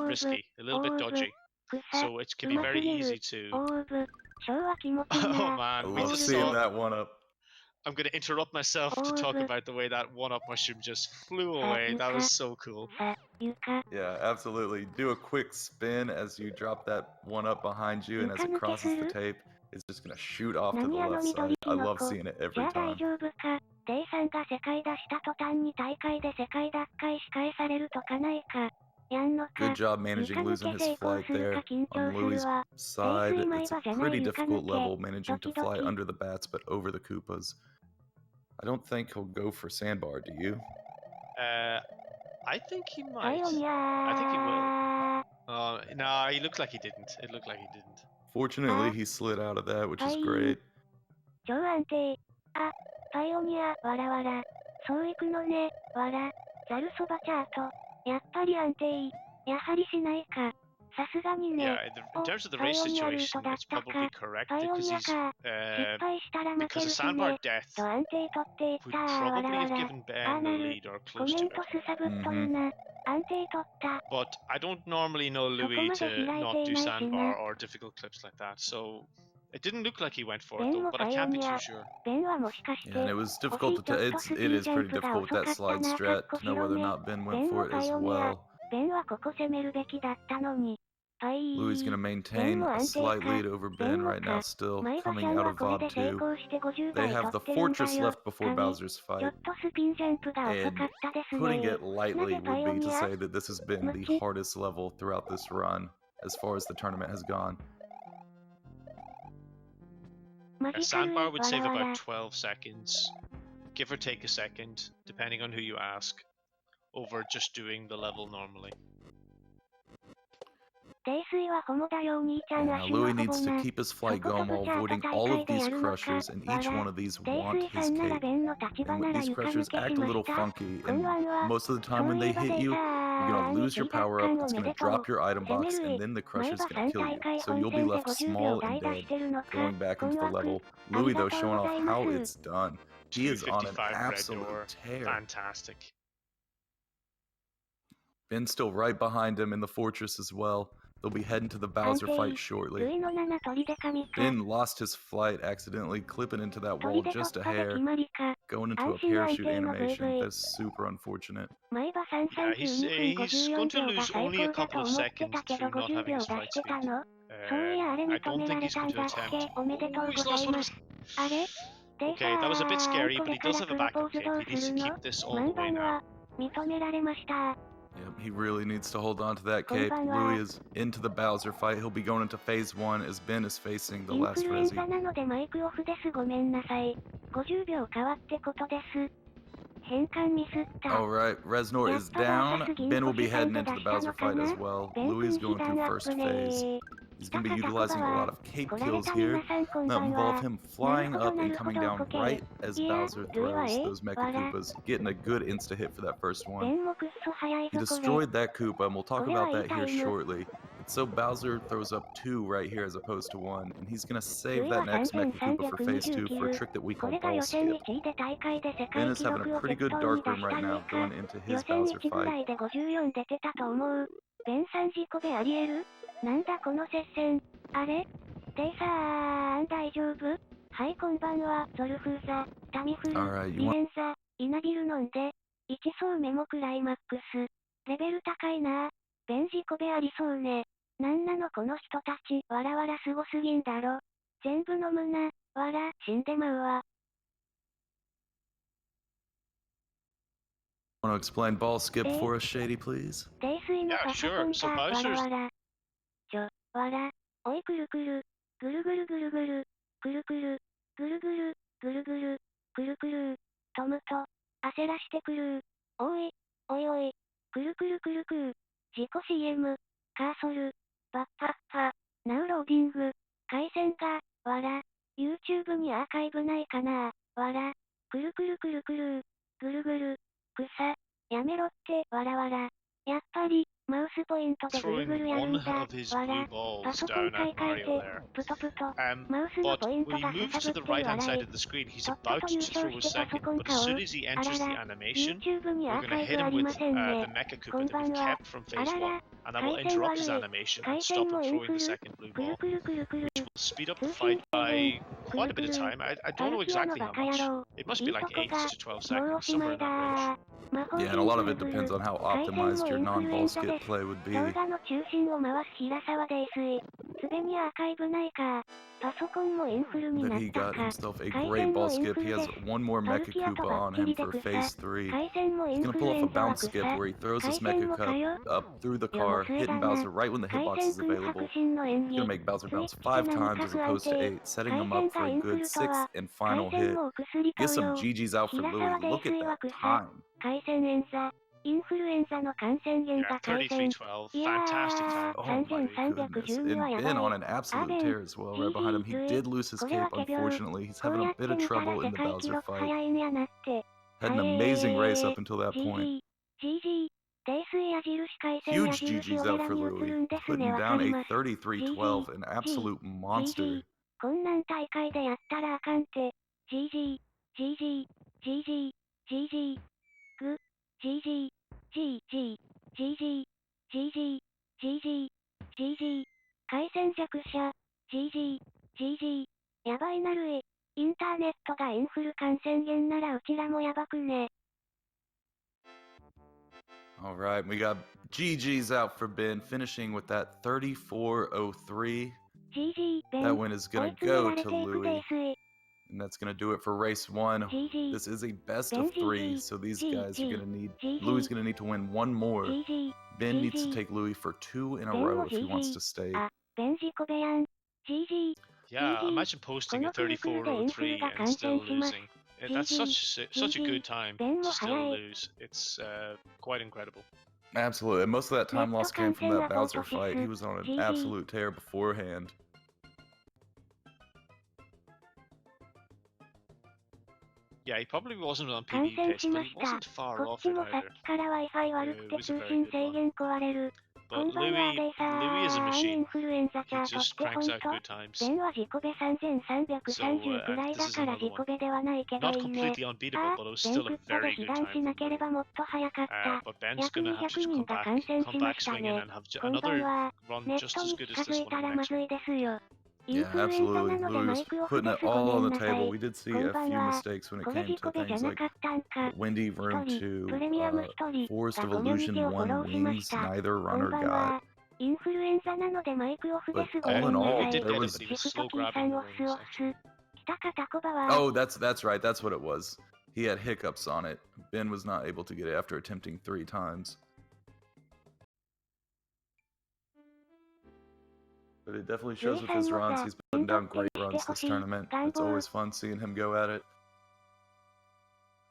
risky, a little bit dodgy, so it can be very easy to... Oh man, we just seeing saw... that one up. I'm going to interrupt myself to talk about the way that one-up mushroom just flew away. That was so cool. Yeah, absolutely. Do a quick spin as you drop that one up behind you, and as it crosses the tape, it's just going to shoot off to the left side. I love seeing it every time. Good job managing losing his flight there on Louis' side. It's a pretty difficult level managing to fly under the bats but over the Koopas. I don't think he'll go for Sandbar, do you? I think he might. I think he will. No, he looked like he didn't. It looked like he didn't. Fortunately, he slid out of that, which is great. Yeah, in terms of the race situation, it's probably correct because because a Sandbar death would probably have given Ben the lead or close to it. But I don't normally know Louis to not do Sandbar or difficult clips like that, so it didn't look like he went for it though, but I can't be too sure. Yeah, and it was difficult to it is pretty difficult with that slide strat to know whether or not Ben went for it as well. Louis gonna maintain a slight lead over Ben right now still, coming out of VOD 2. They have the fortress left before Bowser's fight, and putting it lightly would be to say that this has been the hardest level throughout this run, as far as the tournament has gone. A Sandbar would save about 12 seconds, give or take a second, depending on who you ask, over just doing the level normally. Now Louis needs to keep his flight going while avoiding all of these crushers, and each one of these want his cape. And these crushers act a little funky, and most of the time when they hit you, you're gonna lose your power up, it's gonna drop your item box, and then the crusher's gonna kill you. So you'll be left small and dead, going back into the level. Louis though showing off how it's done. He is on an absolute tear. Fantastic. Ben's still right behind him in the fortress as well. They'll be heading to the Bowser fight shortly. Ben lost his flight accidentally, clipping into that wall just a hair, going into a parachute animation. That's super unfortunate. Yeah, he's going to lose only a couple of seconds through not having his flight speed. I don't think he's going to attempt... Oh, he's lost one of his... Okay, that was a bit scary, but he does have a backup cape. He needs to keep this all the way now. Yep, he really needs to hold on to that cape. Louis is into the Bowser fight. He'll be going into phase 1 as Ben is facing the last Resi. 50秒変わってことです。変換ミスった。Alright, Reznor is down. Ben will be heading into the Bowser fight as well. Louis is going through first phase. He's going to be utilizing a lot of cape kills here that involve him flying up and coming down right as Bowser throws those Mecha Koopas, getting a good insta-hit for that first one. He destroyed that Koopa, and we'll talk about that here shortly. So Bowser throws up 2 right here as opposed to 1, and he's going to save that next Mecha Koopa for phase 2 for a trick that we call ball skip. Ben is having a pretty good dark room right now going into his Bowser fight. なんだこの接戦。あれデイサーン大丈夫？はい、こんばんは。ゾルフーザ、タミフル、リエンザ、イナビル飲んで。1層目もクライマックス。レベル高いなぁ。ベン事故べありそうね。なんなのこの人たち。わらわらすごすぎんだろ。全部飲むな。わら、死んでまうわ。Want to explain ball skip for us, Shady, please? Yeah, sure. So Bowser's... わら、おいくるくる、ぐるぐるぐるぐる、くるくる、ぐるぐる、ぐるぐる、くるくる、トムと、焦らしてくる、おい、おいおい、くるくるくるくる、自己 CM、カーソル、バッパッパ、ナウローディング、回線が、わら、YouTube にアーカイブないかなわら、くるくるくるくる、ぐるぐる、草、やめろって、わらわら、やっぱり、マウスポイントでぐるぐるやるんだ。わら、パソコン買い替えて、プトプト、マウスのポイントがかさぶってる笑い。とっとと優勝してパソコン買おう。あらら、YouTube にアーカイブありませんね。こんばんは。あらら、回線悪い。回線もインフル。くるくるくるくる。speed up the fight by quite a bit of time. I don't know exactly how much. It must be like 8 to 12 seconds, somewhere in that range. Yeah, and a lot of it depends on how optimized your non-ball skip play would be. 動画の中心を回す平沢泥酔。すでにアーカイブないか。パソコンもインフルに But なっ he た got か。 himself a 回 great 線 ball もイン skip. フ He ル has です one more トル Mecha キアと Koopa バ on ッチ him リで for 草 phase 3. 回線もイ He's ン gonna フ pull ル off エ a ンザは bounce skip 草 where he throws 回 this 線 Mecha もか Cup よ up through the 世も car, 末 hitting だな Bowser right when the 回 hitbox 線 is 君 available. 迫真の演 He's gonna 技 make Bowser つい bounce てきて 5 何 times か as 不安 opposed to 定 8, setting 回 him 線 up for が a インフ good ルと 6th は and 回 final 線 hit. もお薬 Get 投 some 与 GG's out for 平 Louis. 沢泥 Look at 酔は that 草 time. 回線演座インフルエンザの感染源 Yeah, が回線 33-12. いや Fantastic ー time. Oh my goodness. 3312 は And や Ben ば on い an あ absolute ベン tear as well. Right behind him. He GG did lose his これは cape, 仮病 unfortunately. He's こう having や a っ bit て of みたら trouble 世 in the 界記 Bowser 録 fight. 早いんやなって Had an はい amazing race up until that point. GG 泥酔矢印回線 Huge 矢印 GG's 俺 out ら for に移 Louis. るんです Putting ねわか down り a ます 33-12, an absolute monster. こんなん大会でやったらあかんって GG GG GG GG グ GG GG GG GG GG GG 回線弱者 GG GG やばいなるいインターネットがインフル感染源ならうちらもやばくね Alright, we got GG's out for Ben, finishing with that 34-03. GG That win is 追 going い to 詰め go られ to ていく Louis. 泥酔 And that's going to do it for race 1. GG This is a best Ben of 3, GG so these guys are going to need... GG Louis is going to need to win one more. GG Ben needs to GG take Louis for 2 in a ベン row も if he wants to GG stay. あベン事故べやん GG Yeah, GG imagine こ posting a のくるくるでインフル 34-03 が and 感 still 染します losing. That's such a good time ベン to も still 早い lose. It's quite incredible. Absolutely. And most of that time ネット loss came 感 from 染 that が報 Bowser 告 fight. す He was on an GG absolute tear beforehand. Yeah, he probably wasn't on 感 PB 染 pace, し but ま he した wasn't こ far っ off ち it もさっ either. きから Wi-Fi 悪く It て was a 通 very 信 good 制 one. 限壊れるこ But んばんはデイサ Louis is a ーンイ machine. ンフルエンザチ He ャートっ just てほ cranks ん out と good times. ベンは自己ベ So 3330くらい this だ is から another 自 one. 己ベではないけど Not いいね completely unbeatable, あ but it was ベン still ク a ッパで very 被 good 弾 time し from なけれ Louis. ばもっと早かった But Ben's 約 gonna have 200 to 人 come が back, 感染し come ま back した swinging ね and have こんばん another は run ネッ just ト as に good 近 as づ this い one た in らま Mexico. ずいですよイン Yeah, フルエンザな absolutely. のでマ Louis イクオフ putting で it すご all め on ん the なさ table. い We did see こん a ばん few は mistakes when it これ came 事 to 故ベじゃ things な like かったんか Windy 一 Room 人 2, プレミアム一人 Forest が of コミュニテ Illusion ィをフォロ 1 ーしまし Wings, た neither こん runner ばん got. はインフルエンザなのでマイクオフで But すごめ all ん in な all, さい Did there get it, was... but he シ was フト slow キーさ grabbing ん the オス wings. オス来たかタコバは Oh, that's right. That's what it was. He had hiccups on it. Ben was not able to get it after attempting 3 times. But it definitely shows with his runs. He's putting down great runs this tournament. It's always fun seeing him go at it.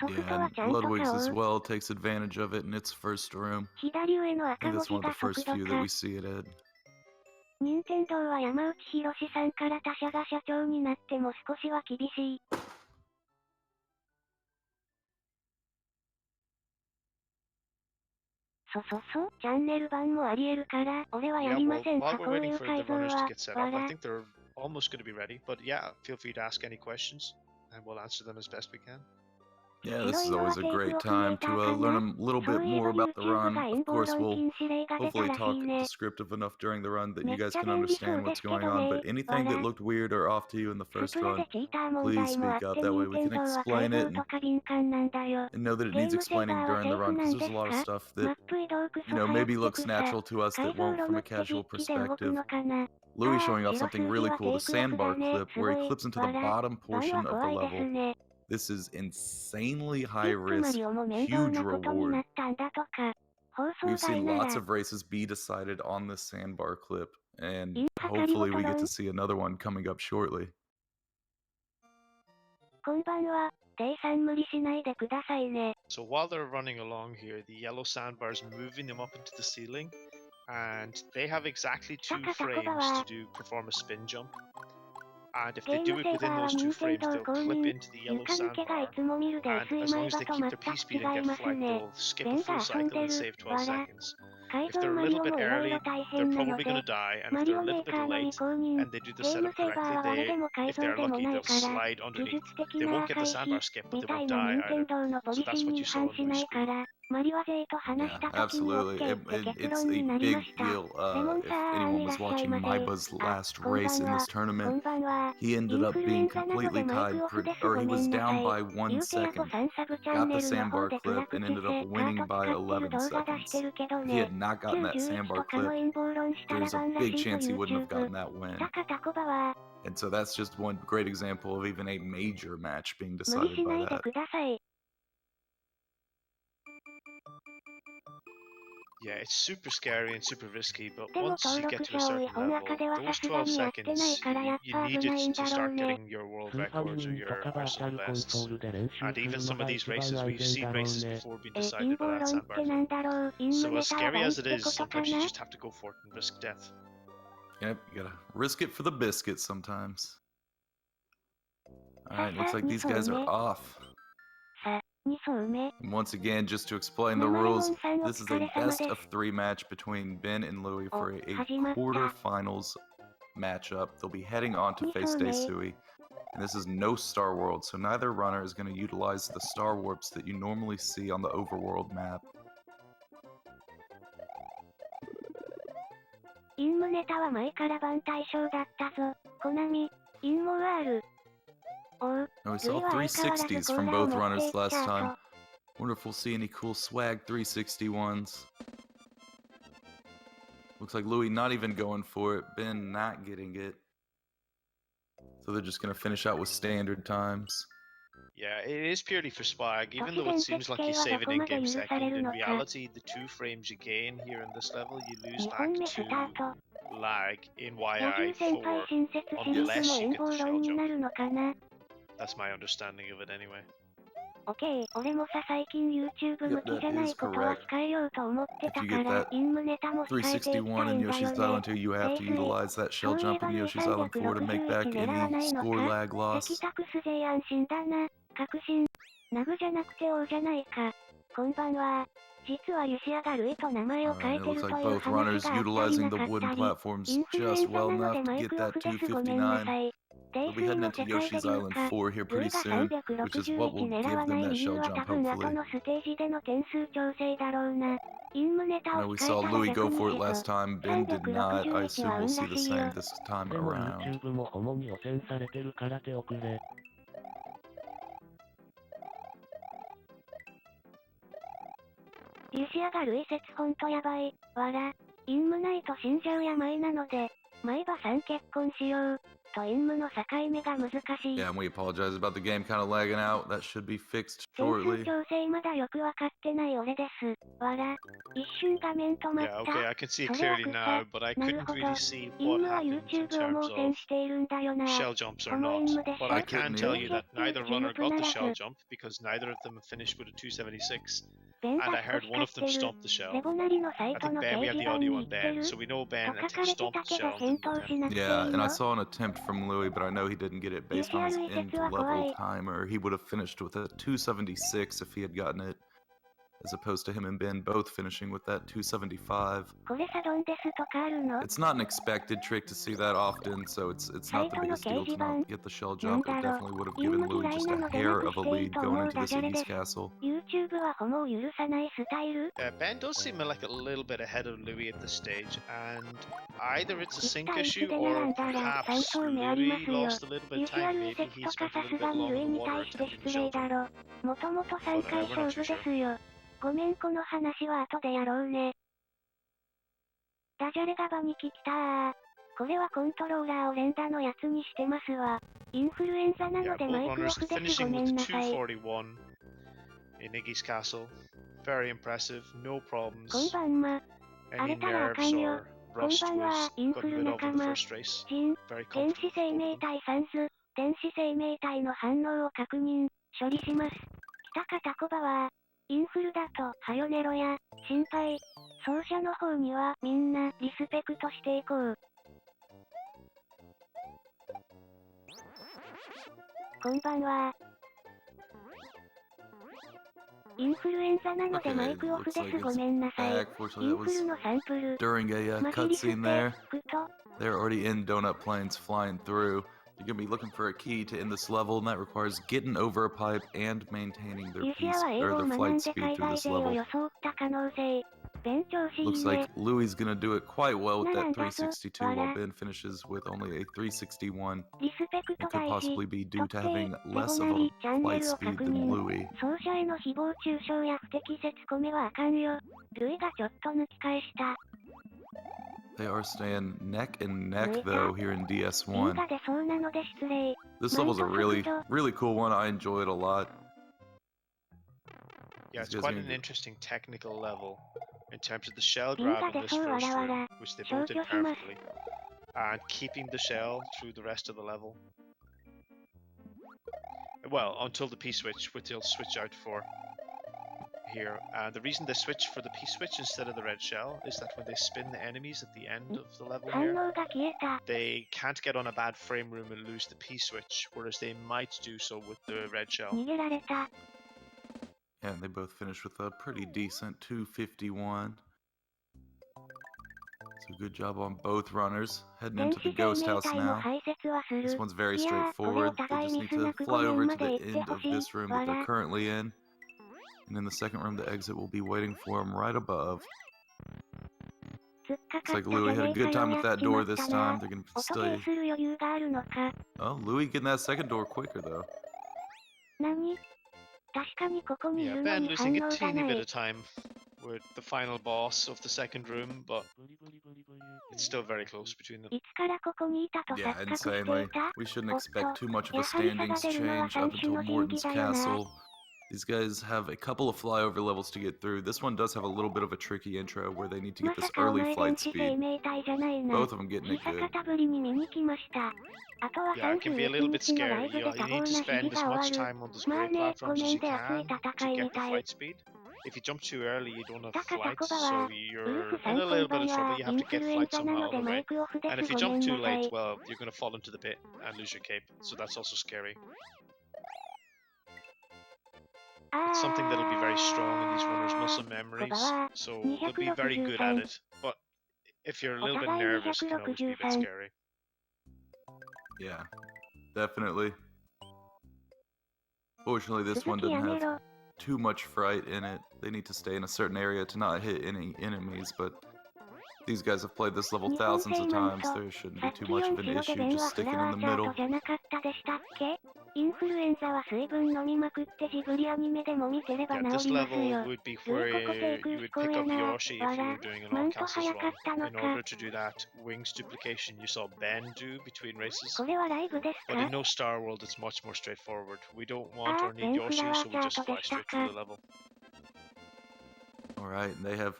ソフト Yeah, は and ちゃんと Ludwig's さ as を well takes advantage of it in its first room. 左上の I 赤 think 文 that's 字 one of が the first 速度 few that か we。see it at. 任天堂は山内博さんから他社が社長になっても少しは厳しい。チャンネル版もあり得るから、俺はやりませんか、こういう改造は。わら。Almost going to be ready, but yeah, feel free to ask any questions, and we'll answer them as best we can. Yeah, this is always a great time to learn a little bit more about the run. Of course, we'll hopefully talk descriptive enough during the run that you guys can understand what's going on, but anything that looked weird or off to you in the first run, please speak up. That way we can explain it and know that it needs explaining during the run, because there's a lot of stuff that, you know, maybe looks natural to us that won't from a casual perspective. Louis showing off something really cool, the sandbar clip, where he clips into the bottom portion of the level. This is insanely high risk, huge reward. We've seen lots of races be decided on this sandbar clip, and hopefully we get to see another one coming up shortly. こんばんは。デイさん無理しないでくださいね。So while they're running along here, the yellow sandbars moving them up into the ceiling, and they have exactly 2 frames to perform a spin jump. And if they do it within those 2 frames, they'll clip into the yellow sandbar. And as long as they keep their P-speed and get flagged, they'll skip a full cycle and save 12 seconds. If they're a little bit early, they're probably going to die, and if they're a little bit late and they do the setup correctly, if they're lucky, they'll slide underneath. They won't get the sandbar skip, but they won't die either. So that's what you saw on my screen. Yeah, absolutely. It's a big deal. If anyone was watching Maiba's last race in this tournament, he ended up being completely tied, or he was down by 1 second, got the sandbar clip, and ended up winning by 11 seconds. If he had not gotten that sandbar clip, there's a big chance he wouldn't have gotten that win. And so that's just one great example of even a major match being decided by that. Yeah, it's super scary and super risky, but once you get to a certain level, those 12 seconds, you need it to start getting your world records or your personal bests. And even some of these races, we've seen races before being decided by that sandbar. So as scary as it is, sometimes you just have to go for it and risk death. Yep, you gotta risk it for the biscuit sometimes. Alright, looks like these guys are off. And once again, just to explain the rules, this is a best of 3 match between Ben and Louis for a quarterfinals matchup. They'll be heading on to face Daisui. And this is no StarWorld, so neither runner is going to utilize the star warps that you normally see on the overworld map. インムネタは前から番対象だったぞ。コナミ、インモアール。Oh, we saw 360s from both runners last time. Wonder if we'll see any cool swag 361s. Looks like Louis not even going for it. Ben not getting it. So they're just going to finish out with standard times. Yeah, it is purely for swag. Even though it seems like you save an in-game second, in reality, the 2 frames you gain here in this level, you lose back to lag in YI4 unless you get the shell jump. That's my understanding of it anyway. OK、俺もさ最近 YouTube 向きじゃないことは控えようと思ってたから、インムネタも控えていきたいんだよね。2, you have to utilize that shell jump in Yoshi's Island 4 to make back any score lag loss. 敵タクス勢安心だな。確信。ナグじゃなくて王じゃないか。こんばんは。実はユシアがルイと名前を変えてるという話があったりなかったり。インフルエンザなのでマイクオフですごめんなさい。They'll be heading into Yoshi's Island 4 here pretty soon, which is what will give them that shell jump, hopefully. I know we saw Louis go for it last time, Ben did not. I assume we'll see the same this time around. Yeah, and we apologize about the game kind of lagging out. That should be fixed shortly. Yeah, okay, I can see it clearly now, but I couldn't really see what happened in terms of shell jumps or not. But I can tell you that neither runner got the shell jump because neither of them finished with a 276. and I heard one of them stomp the shell. I think Ben, we have the audio on Ben, so we know Ben stomped the shell. Yeah, and I saw an attempt from Louis, but I know he didn't get it based on his end level timer. He would have finished with a 276 if he had gotten it, as opposed to him and Ben both finishing with that 275. It's not an expected trick to see that often, so it's not the biggest deal to not get the shell jump. It definitely would have given Louis just a hair of a lead going into this Iggy's castle. Ben does seem like a little bit ahead of Louis at this stage, and either it's a sync issue or perhaps Louis lost a little bit of time. Maybe he spent a little bit longer in the water attempting the shell jump. But we're not too sure. ごめんこの話は後でやろうね。ダジャレが場に来たー。これはコントローラーを連打のやつにしてますわ。インフルエンザなのでマイクオフですごめんなさい。241 in Iggy's castle. Very impressive, no problems. こんばんま。荒れたらあかんよ。こんばんは、インフル仲間。ジン、電子生命体サンズ、電子生命体の反応を確認、処理します。北かタコバは、インフルだと、はよネロや、心配。奏者の方には、みんな、リスペクトしていこう。こんばんは。インフルエンザなのでマイクオフです。ごめんなさい。インフルのサンプル。During a cutscene there, they're already in donut planes flying through. You're going to be looking for a key to end this level, and that requires getting over a pipe and maintaining their flight speed through this level. Looks like Louis going to do it quite well with that 362, while Ben finishes with only a 361. It could possibly be due to having less of a flight speed than Louis. They are staying neck and neck, though, here in DS1. This level's a really, really cool one. I enjoy it a lot. Yeah, it's quite an interesting technical level in terms of the shell grab in this first room, which they both did perfectly, and keeping the shell through the rest of the level. Well, until the P-switch, which they'll switch out for here. The reason they switch for the P-switch instead of the red shell is that when they spin the enemies at the end of the level here, they can't get on a bad frame room and lose the P-switch, whereas they might do so with the red shell. Yeah, and they both finished with a pretty decent 251. So good job on both runners. Heading into the ghost house now. This one's very straightforward. They just need to fly over to the end of this room that they're currently in. And in the second room, the exit will be waiting for them right above. Looks like Louis had a good time with that door this time. They're going to stay. Oh, Louis getting that second door quicker, though. Yeah, Ben losing a teeny bit of time with the final boss of the second room, but it's still very close between them. Yeah, insanely. We shouldn't expect too much of a standings change up until Morton's Castle. These guys have a couple of flyover levels to get through. This one does have a little bit of a tricky intro where they need to get this early flight speed. Both of them getting it good. Yeah, it can be a little bit scary. You need to spend as much time on those great platforms as you can to get the flight speed. If you jump too early, you don't have flights, so you're in a little bit of trouble. You have to get flight somehow on the way. And if you jump too late, well, you're going to fall into the pit and lose your cape, so that's also scary. It's something that'll be very strong in these runners' muscle memories, so they'll be very good at it. But if you're a little bit nervous, it can always be a bit scary. Yeah, definitely. Fortunately, this one doesn't have too much fright in it. They need to stay in a certain area to not hit any enemies, but these guys have played this level thousands of times. There shouldn't be too much of an issue just sticking in the middle. Yeah, this level would be where you would pick up Yoshi if you were doing an all-castles run. In order to do that wings duplication you saw Ben do between races. But in no StarWorld, it's much more straightforward. We don't want or need Yoshi, so we just fly straight through the level. Alright, and they have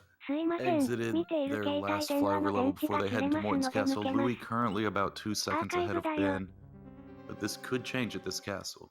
exited their last flyover level before they head into Morton's Castle. Louis currently about 2 seconds ahead of Ben, but this could change at this castle.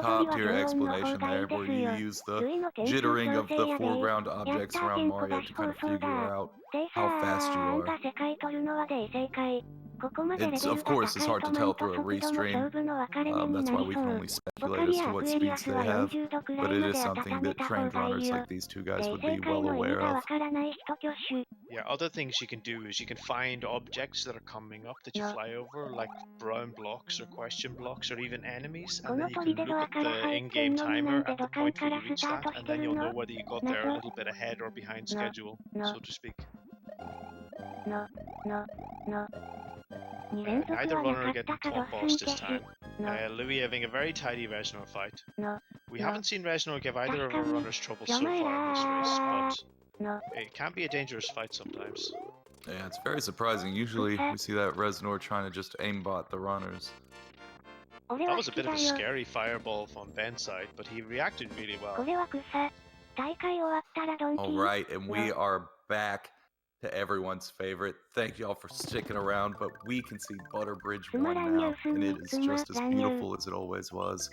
top tier explanation there where you use the jittering of the foreground objects around Mario to kind of figure out how fast you are. It's, of course, it's hard to tell through a restream. That's why we can only speculate as to what speeds they have. But it is something that trained runners like these two guys would be well aware of. Yeah, other things you can do is you can find objects that are coming up that you fly over, like brown blocks or question blocks or even enemies, and then you can look at the in-game timer at the point where you reach that, and then you'll know whether you got there a little bit ahead or behind schedule, so to speak. Neither runner getting top boss this time. Louis having a very tidy Reznor fight. We haven't seen Reznor give either of our runners trouble so far in this race, but it can be a dangerous fight sometimes. Yeah, it's very surprising. Usually we see that Reznor trying to just aimbot the runners. That was a bit of a scary fireball from Ben's side, but he reacted really well. Alright, and we are back to everyone's favorite. Thank y'all for sticking around, but we can see Butterbridge 1 now, and it is just as beautiful as it always was.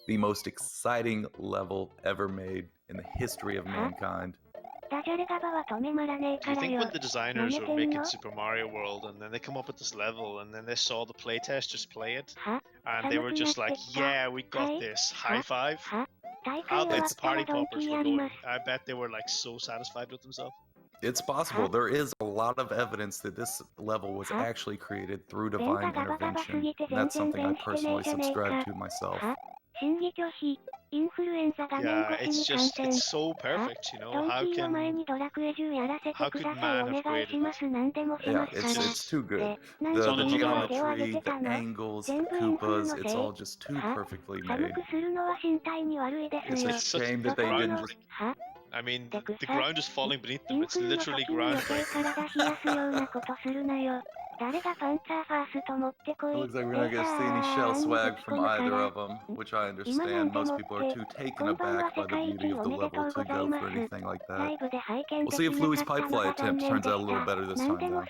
The most exciting level ever made in the history of mankind. Do you think when the designers were making Super Mario World and then they come up with this level and then they saw the playtesters play it and they were just like, yeah, we got this, high five? How the party poppers were going. I bet they were like so satisfied with themselves. It's possible. There is a lot of evidence that this level was actually created through divine intervention. And that's something I personally subscribe to myself. Yeah, it's so perfect, you know. How could man have created it? Yeah, it's too good. The geometry, the angles, the Koopas, it's all just too perfectly made. It's a shame that they didn't just... I mean, the ground is falling beneath them. It's literally groundbreaking. It looks like we're not going to see any shell swag from either of them, which I understand. Most people are too taken aback by the beauty of the level to go for anything like that. We'll see if Louis' pipe fly attempt turns out a little better this time, though.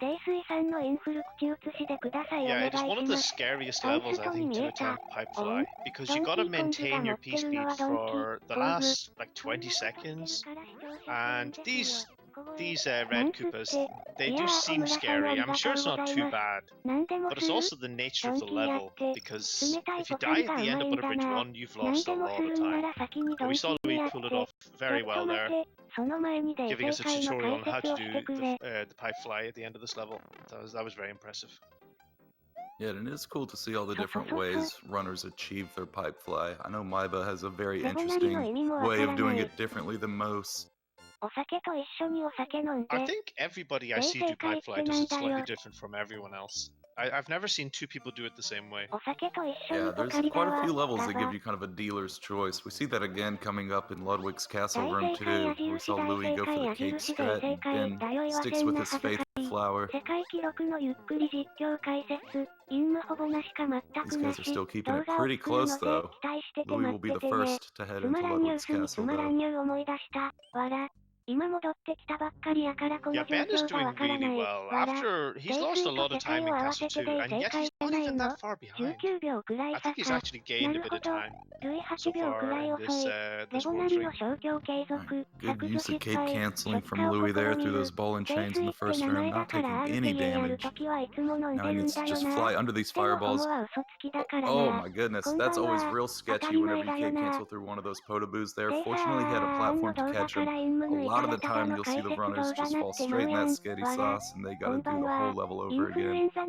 Yeah, it is one of the scariest levels, I think, to attempt pipefly, because you gotta maintain your P-speed for the last, like, 20 seconds, and these red Koopas, they do seem scary. I'm sure it's not too bad, but it's also the nature of the level, because if you die at the end of Butterbridge 1, you've lost a lot of time. But we saw Louis pull it off very well there, giving us a tutorial on how to do the pipe fly at the end of this level. That was very impressive. Yeah, and it's cool to see all the different ways runners achieve their pipe fly. I know Maiba has a very interesting way of doing it differently than most. I think everybody I see do pipe fly does it slightly different from everyone else. I've never seen two people do it the same way. Yeah, there's quite a few levels that give you kind of a dealer's choice. We see that again coming up in Ludwig's Castle Room 2, where we saw Louis go for the cape strat and Ben sticks with his faith flower. These guys are still keeping it pretty close though. Louis will be the first to head into Ludwig's Castle though. Yeah, Ben is doing really well. After he's lost a lot of time in Castle 2, and yet he's not even that far behind. I think he's actually gained a bit of time so far in this World 3. Good use of cape canceling from Louis there through those ball and chains in the first round, not taking any damage. Now he needs to just fly under these fireballs. Oh my goodness, that's always real sketchy whenever you cape cancel through one of those potaboos there. Fortunately he had a platform to catch him. A lot of the time you'll see the runners just fall straight in that sketty sauce and they gotta do the whole level over again. But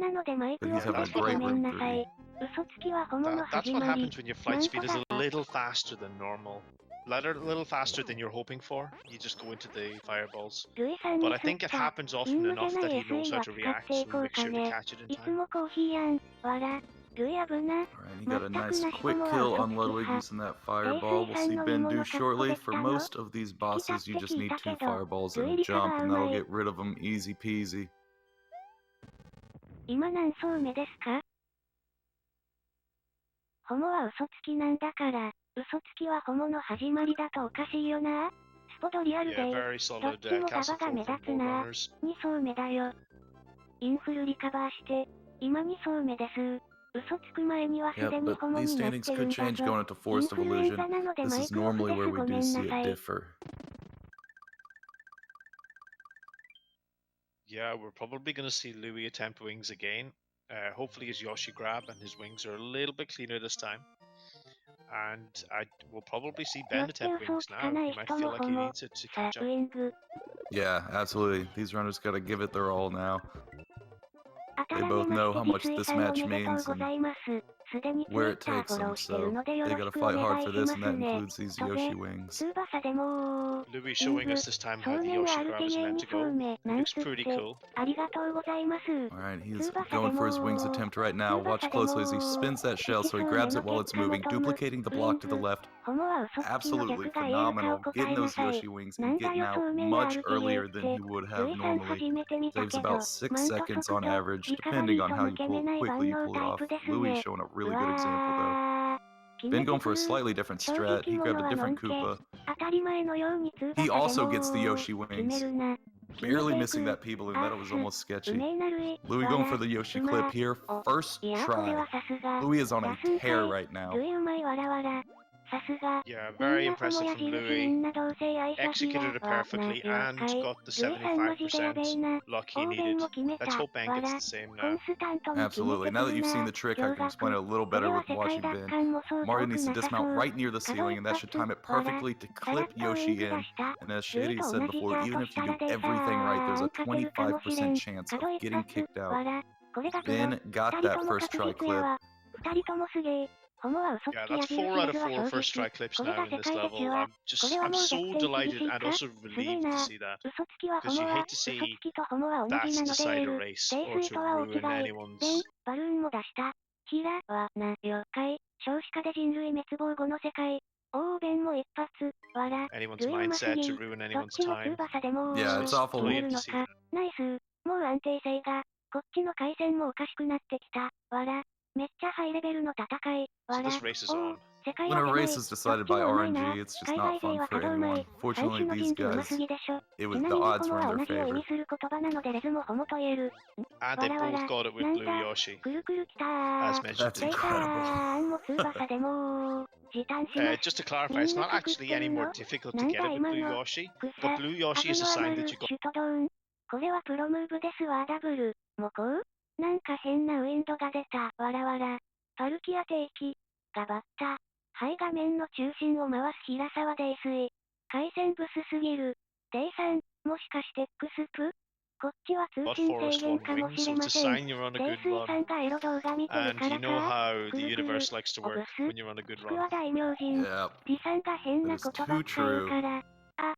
he's having a great room 3. That's what happens when your flight speed is a little faster than normal. A little faster than you're hoping for. You just go into the fireballs. But I think it happens often enough that he knows how to react, so make sure to catch it in time. Alright, he got a nice quick kill on Ludwig using that fireball. We'll see Ben do shortly. For most of these bosses, you just need 2 fireballs and a jump, and that'll get rid of them easy peasy. Yeah, very solid Castle 4 from both runners. Yeah, but these standings could change going into Forest of Illusion. This is normally where we do see it differ. Yeah, we're probably going to see Louis attempt wings again. Hopefully his Yoshi grab and his wings are a little bit cleaner this time. And I will probably see Ben attempt wings now. He might feel like he needs it to catch up. Yeah, absolutely. These runners gotta give it their all now. They both know how much this match means, and where it takes them, so they gotta fight hard for this, and that includes these Yoshi wings. Louis showing us this time how the Yoshi grab is meant to go. It looks pretty cool. Alright, he's going for his wings attempt right now. Watch closely as he spins that shell so he grabs it while it's moving, duplicating the block to the left. Absolutely phenomenal. Getting those Yoshi wings and getting out much earlier than he would have normally. Saves about 6 seconds on average, depending on how quickly you pull it off. Louis showing a really good example though. Been going for a slightly different strat. He grabbed a different Koopa. He also gets the Yoshi wings. Barely missing that people, and that was almost sketchy. Louis going for the Yoshi clip here. First try. Louis is on a tear right now. Yeah, very impressive from Louis. Executed it perfectly and got the 75% luck he needed. Let's hope Ben gets the same now. Absolutely. Now that you've seen the trick, I can explain it a little better with watching Ben. Mario needs to dismount right near the ceiling, and that should time it perfectly to clip Yoshi in. And as Shady said before, even if you do everything right, there's a 25% chance of getting kicked out. Ben got that first try clip. Yeah, that's 4 out of 4 first try clips now in this level. I'm so delighted and also relieved to see that. Because you hate to see that decide a race or to ruin anyone's. Anyone's mindset, to ruin anyone's time. Yeah, it's awful. Brilliant to see that. So this race is on. When a race is decided by RNG, it's just not fun for anyone. Fortunately, these guys, the odds were in their favor. And they both got it with Blue Yoshi. As mentioned. That's incredible. Just to clarify, it's not actually any more difficult to get it with Blue Yoshi, but Blue Yoshi is a sign that you got. これはプロムーブですわダブル。もこうなんか変なウィンドが出た。わらわら。パルキア定期。がバッタ。はい画面の中心を回す平沢泥酔。回線ブスすぎる。デイさん、もしかしてクスプこっちは通信制限かもしれません。泥酔さんがエロ動画見てるからか。くるくる。おぶす。ちくわ大名人。リさんが変なことばっか言うから。あ。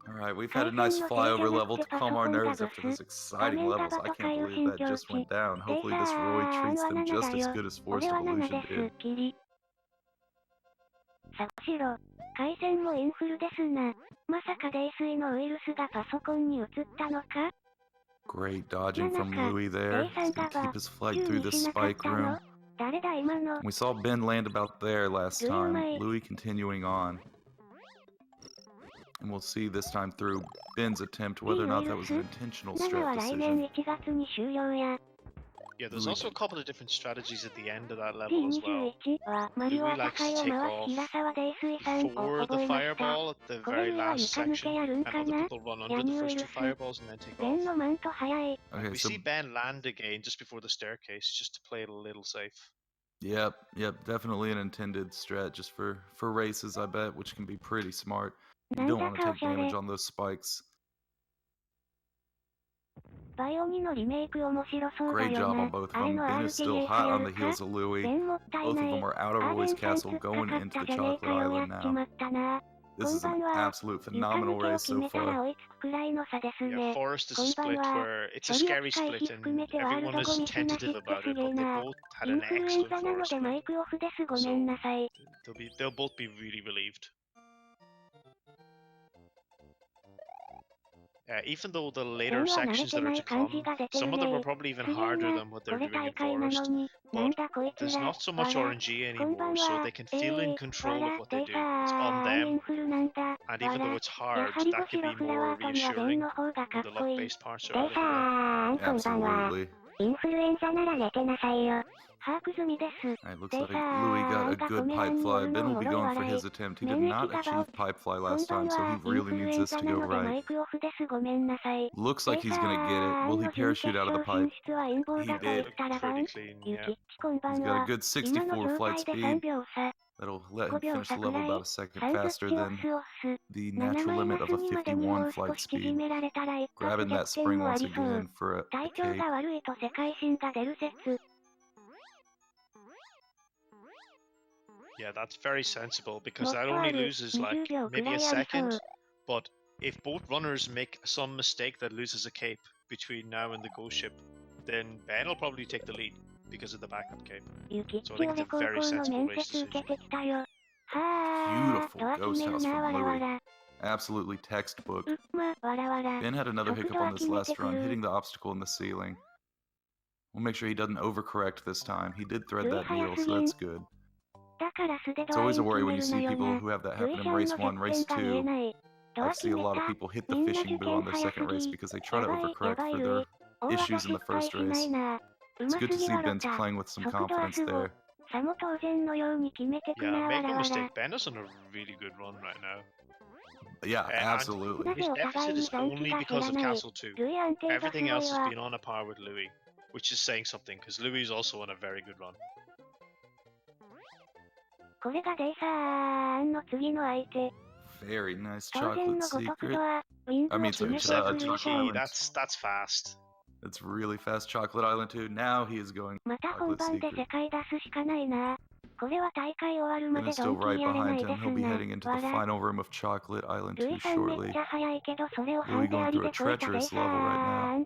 Alright, we've had a nice flyover level to calm our nerves after those exciting levels. I can't believe that just went down. Hopefully this Roy treats them just as good as Forced Evolution did. さしろ、回線もインフルですな。まさか泥酔のウイルスがパソコンに移ったのか Great dodging from Louis there. He's gonna keep his flight through this spike room. 誰だ今の We saw Ben land about there last time. Louis continuing on. And we'll see this time through Ben's attempt whether or not that was an intentional strat decision. Yeah, there's also a couple of different strategies at the end of that level as well. Louis likes to take off before the fireball at the very last section, and other people run under the first 2 fireballs and then take off. Okay, We see Ben land again just before the staircase, just to play it a little safe. Yep, definitely an intended strat just for races, I bet, which can be pretty smart. You don't want to take damage on those spikes. Great job on both of them. Ben is still hot on the heels of Louis. Both of them are out of Roy's castle going into the Chocolate Island now. This is an absolute phenomenal race so far. Yeah, Forest is a split where it's a scary split and everyone is tentative about it, but they both had an excellent Forest split. So they'll both be really relieved. Even though the later sections that are to come, some of them are probably even harder than what they're doing in Forest, but there's not so much RNG anymore, so they can feel in control of what they do. It's on them, and even though it's hard, that can be more reassuring when the luck-based parts are out of the way. Absolutely. Alright, looks like Louis got a good pipe fly. Ben will be going for his attempt. He did not achieve pipe fly last time, so he really needs this to go right. Looks like he's gonna get it. Will he parachute out of the pipe? He did. Pretty clean, yeah. He's got a good 64 flight speed. That'll let him finish the level about a second faster than the natural limit of a 51 flight speed. Grabbing that spring once again for a cape. Yeah, that's very sensible because that only loses like maybe a second. But if both runners make some mistake that loses a cape between now and the ghost ship, then Ben will probably take the lead because of the backup cape. So I think it's a very sensible race decision. Beautiful ghost house from Louis. Absolutely textbook. Ben had another hiccup on this last run, hitting the obstacle in the ceiling. We'll make sure he doesn't overcorrect this time. He did thread that needle, so that's good. It's always a worry when you see people who have that happen in race 1, race 2. I see a lot of people hit the fishing boo on their second race because they try to overcorrect for their issues in the first race. It's good to see Ben's playing with some confidence there. Yeah, make no mistake, Ben is on a really good run right now. Yeah, absolutely. His deficit is only because of Castle 2. Everything else has been on a par with Louis, which is saying something because Louis is also on a very good run. Very nice chocolate secret. I mean, sorry, that's fast. It's really fast, Chocolate Island 2. Now he is going Chocolate Secret. And it's still right behind him. He'll be heading into the final room of Chocolate Island 2 shortly. Louis going through a treacherous level right now.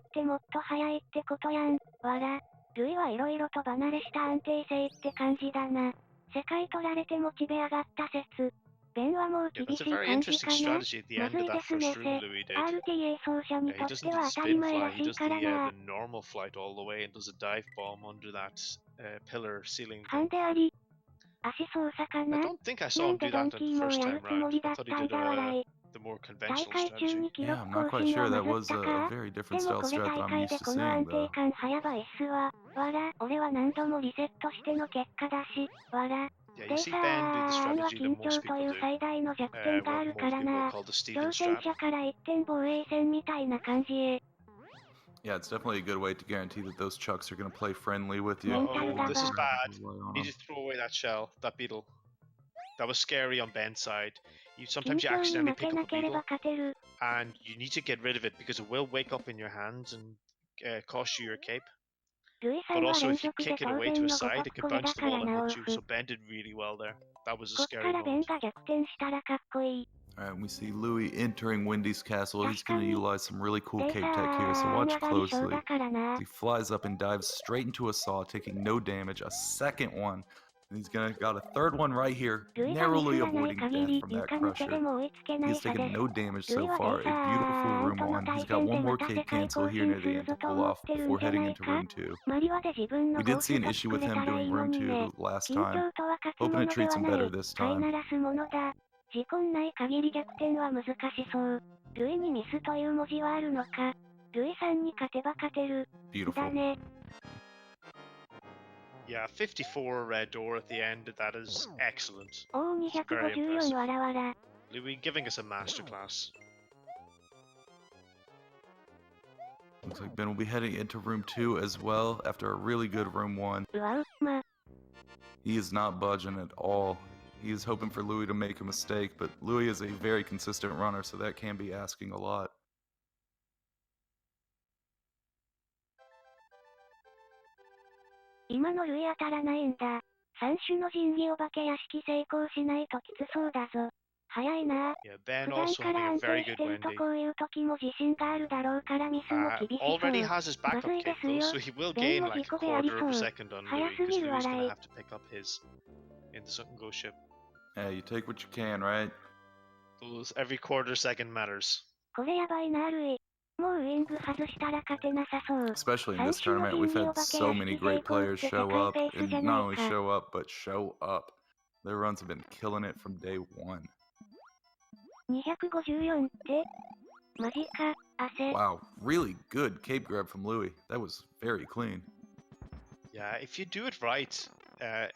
Yeah, that's a very interesting strategy at the end of that first room Louis did. He doesn't do the spin fly, he does the normal flight all the way and does a dive bomb under that pillar ceiling thing. I don't think I saw him do that the first time round. I thought he did the more conventional strategy. Yeah, I'm not quite sure. That was a very different style strat that I'm used to seeing, though. Yeah, you see Ben do the strategy that most people do. What most people call the Steven strat. Yeah, it's definitely a good way to guarantee that those chucks are going to play friendly with you. Oh, this is bad. You need to throw away that shell, that beetle. That was scary on Ben's side. Sometimes you accidentally pick up a beetle, and you need to get rid of it because it will wake up in your hands and cost you your cape. But also, if you kick it away to a side, it can bounce the wall and hit you. So Ben did really well there. That was a scary moment. Alright, we see Louis entering Wendy's castle. He's going to utilize some really cool cape tech here, so watch closely. He flies up and dives straight into a saw, taking no damage. A second one. And he's got a third one right here, narrowly avoiding death from that crusher. He's taken no damage so far. A beautiful room 1. He's got one more cape cancel here near the end to pull off before heading into room 2. We did see an issue with him doing room 2 last time. Hoping it treats him better this time. Beautiful. Yeah, 54 red door at the end. That is excellent. Very impressive. Louis giving us a masterclass. Looks like Ben will be heading into room 2 as well after a really good room 1. He is not budging at all. He is hoping for Louis to make a mistake, but Louis is a very consistent runner, so that can be asking a lot. Yeah, Ben also having a very good Wendy. Already has his backup cape though, so he will gain like a quarter of a second on Louis, because Louis is going to have to pick up his in the Sunken Ghost ship. Yeah, you take what you can, right? Those every quarter second matters. Especially in this tournament, we've had so many great players show up, and not only show up, but show up. Their runs have been killing it from day 1. Wow, really good cape grab from Louis. That was very clean. Yeah, if you do it right,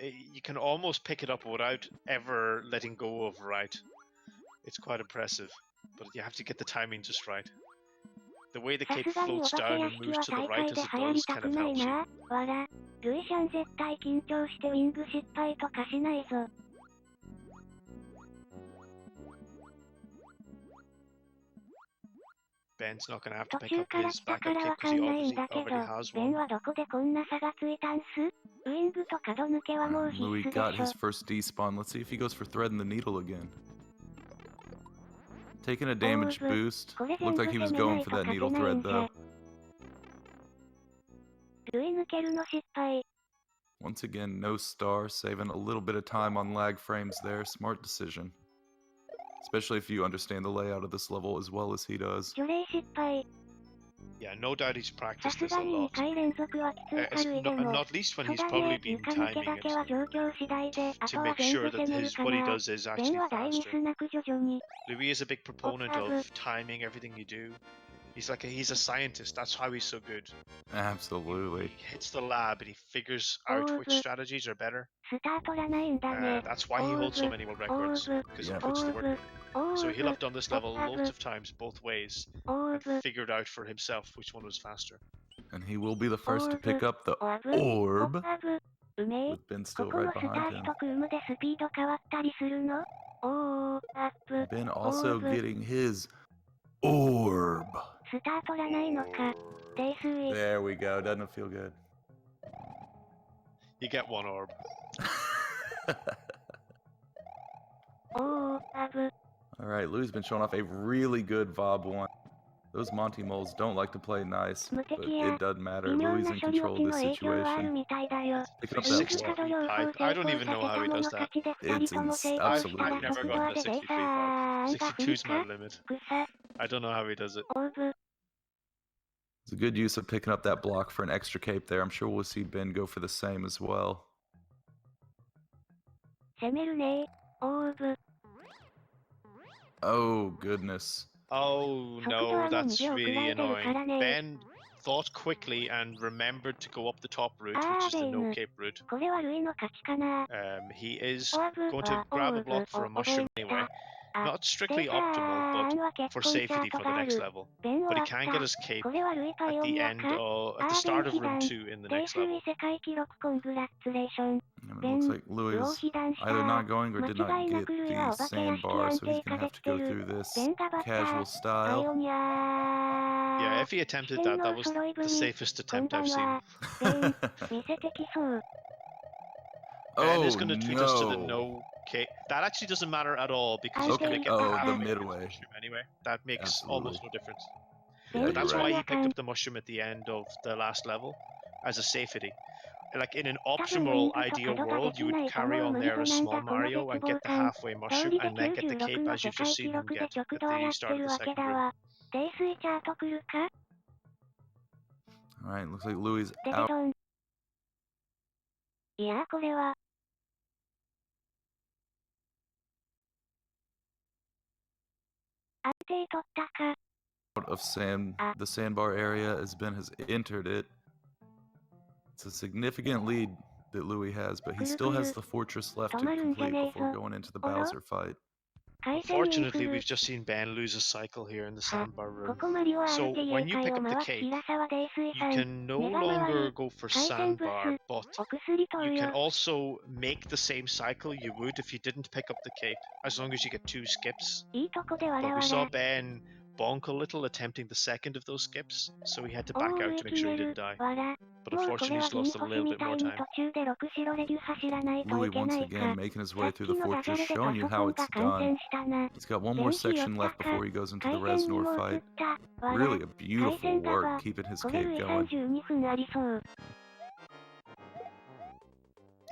you can almost pick it up without ever letting go of right. It's quite impressive, but you have to get the timing just right. The way the cape floats down and moves to the right as it does kind of helps you. Ben's not going to have 途 to pick 中 up から his 下 backup から kick わ because か he んないん obviously だけど、 already has ベン one. はどこでこんな差がついたんす？ウィングと角抜けはもう必 Louis 須 got でしょ。 his first despawn. Let's see if he goes for threading the needle again. Taking a damage boost. これ Looked 全部 like he was 攻めな going い for と that 勝 needle てない thread んじゃ。 though. ルイ抜けるの失敗。 Once again, no star, saving a little bit of time on lag frames there. Smart decision. Especially if you understand the layout of this level as well as he does. 除霊失敗。 Yeah, no doubt he's さ practiced す this が a に2 lot. 回連続はきつい It's 軽いで not, も。 not least when そう he's だ probably ね、 been 床抜け timing だけ it は状況次第で、あ to とは make 全 sure 部 that 攻めるか what he な。 does is ベ actually ンは大ミ faster. スなく徐々に。 Louis is a big proponent of timing everything you do. He's a scientist. That's how he's so good. Absolutely. He hits the lab and he figures out which strategies are better. スター取らないんだね。 That's why he holds so many world records because he puts the work in. So he'll have done this level loads of times both ways and figured out for himself which one was faster. And he will be the first to pick up the orb. うめえ。 With Ben こ still この right スタ behind ー him. 1クームでスピード変わったりするの？おー、アップ。 Ben also getting his orb. スター取らないのか。泥酔。 There we go. Doesn't it feel good? You get one orb. おー、アブ。 Alright, Lou's been showing off a really good Vob one. Those Monty moles don't like to play nice, but it doesn't matter. 微妙 Lou's な in 処理 control 落 of ち this の影響はある situation. みたいだよ。 Picking up リン that ク 60 角 block. 両方 I 成 don't 功 even さ know せ how た he もの does that. 勝ちで2人とも成功 I've したら never 速 gotten 度 a でレー 63 サーが 5. 不利 62's my か limit. 草 I don't know how he does it. オーブ It's a good use of picking up that block for an extra cape there. I'm sure we'll see Ben go for the same as well. 攻めるねーオーブ Oh, goodness. Oh 速度は no, もう that's 2秒くら really い出るから annoying. ね Ben thought quickly and remembered to go up the top route, あ which ー is the ベイ no ヌ cape route. これはルイの勝ちかな He is オーブ going to はオ grab ー a ブ block for a を覚 mushroom え anyway. たあ Not レ strictly ーサ optimal, ーは but 結 for 婚チャ safety ート for the があ next る level. ベン終 But わ he っ can get his た cape これはルイパ at イオ the ニア end, か at あ the ーベン start of 被 room 弾 2 in the 泥 next 酔 level. 世界記録コングラッツレーション And it ベ looks ン like Louis うお is 被弾した either not going or did 間 not 違いな get くルイは the お化け屋敷 sandbar, 安 so he's 定 going to 化 have で to きて go る through this ベンがバッタ casual パイ style. オニア Yeah, if he attempted that, that was the safest こん attempt ば I've ん seen. はベン見せてきそう Ben Oh, is going to tweet us to the no. no cape. That actually doesn't matter at all because he's going to Okay, get oh, the halfway midway. mushroom anyway. That makes Absolutely. almost no difference. Yeah, Ben But that's you're why right. he picked up the mushroom at the end of the last level as a safety. Like in an 多分ウィン optimal グと ideal 角がで world, き you な would いと carry 思う on 無理 there 無 as なん small だこの Mario 絶 and 望 get the 感 halfway 道 mushroom 理で and then get the 96 cape の as 世 you've just 界 seen 記 him 録で get 極 at 度はや the って start of る the わけ second だ room. わ泥酔チャート来るか Alright, looks like Louis デデ out. ドンいやーこれは安定取ったか Of the sandbar area as Ben has entered it. It's a significant lead that Louis has, but he still has the fortress left to complete before going into the Bowser fight. 回線に来 Unfortunately, る we've just seen Ben lose a cycle here in the あ sandbar こ room. こマリオ So when RTA you 会 pick を up the 回す cape, 平沢泥酔 you さん can no 目が回 longer る go for 回線ブ sandbar, ス but お薬取 you る can よ also make the same cycle you would if you didn't pick up the cape, as long as you get 2 skips. いいとこでわ But ら we わ saw ら Ben bonk a little attempting the second of those skips, so he had to お back ー out 上 to make 決 sure め he る didn't die. わら But もうこれ unfortunately, は he's 銀 lost a 星 little み bit た more いに time. 途中で6白レデュ走らないと Louis いけ once ない again か making his さ way っ through き the のダジャ fortress, レでパ showing you ソコ how ンが it's 感 done. 染したな He's got one ベ more ンチ寄っ section た left か before he goes into the 回線に Reznor も映っ fight. たわら Really a 回 beautiful 線だ work が keeping his これ cape ルイ going. 32分ありそう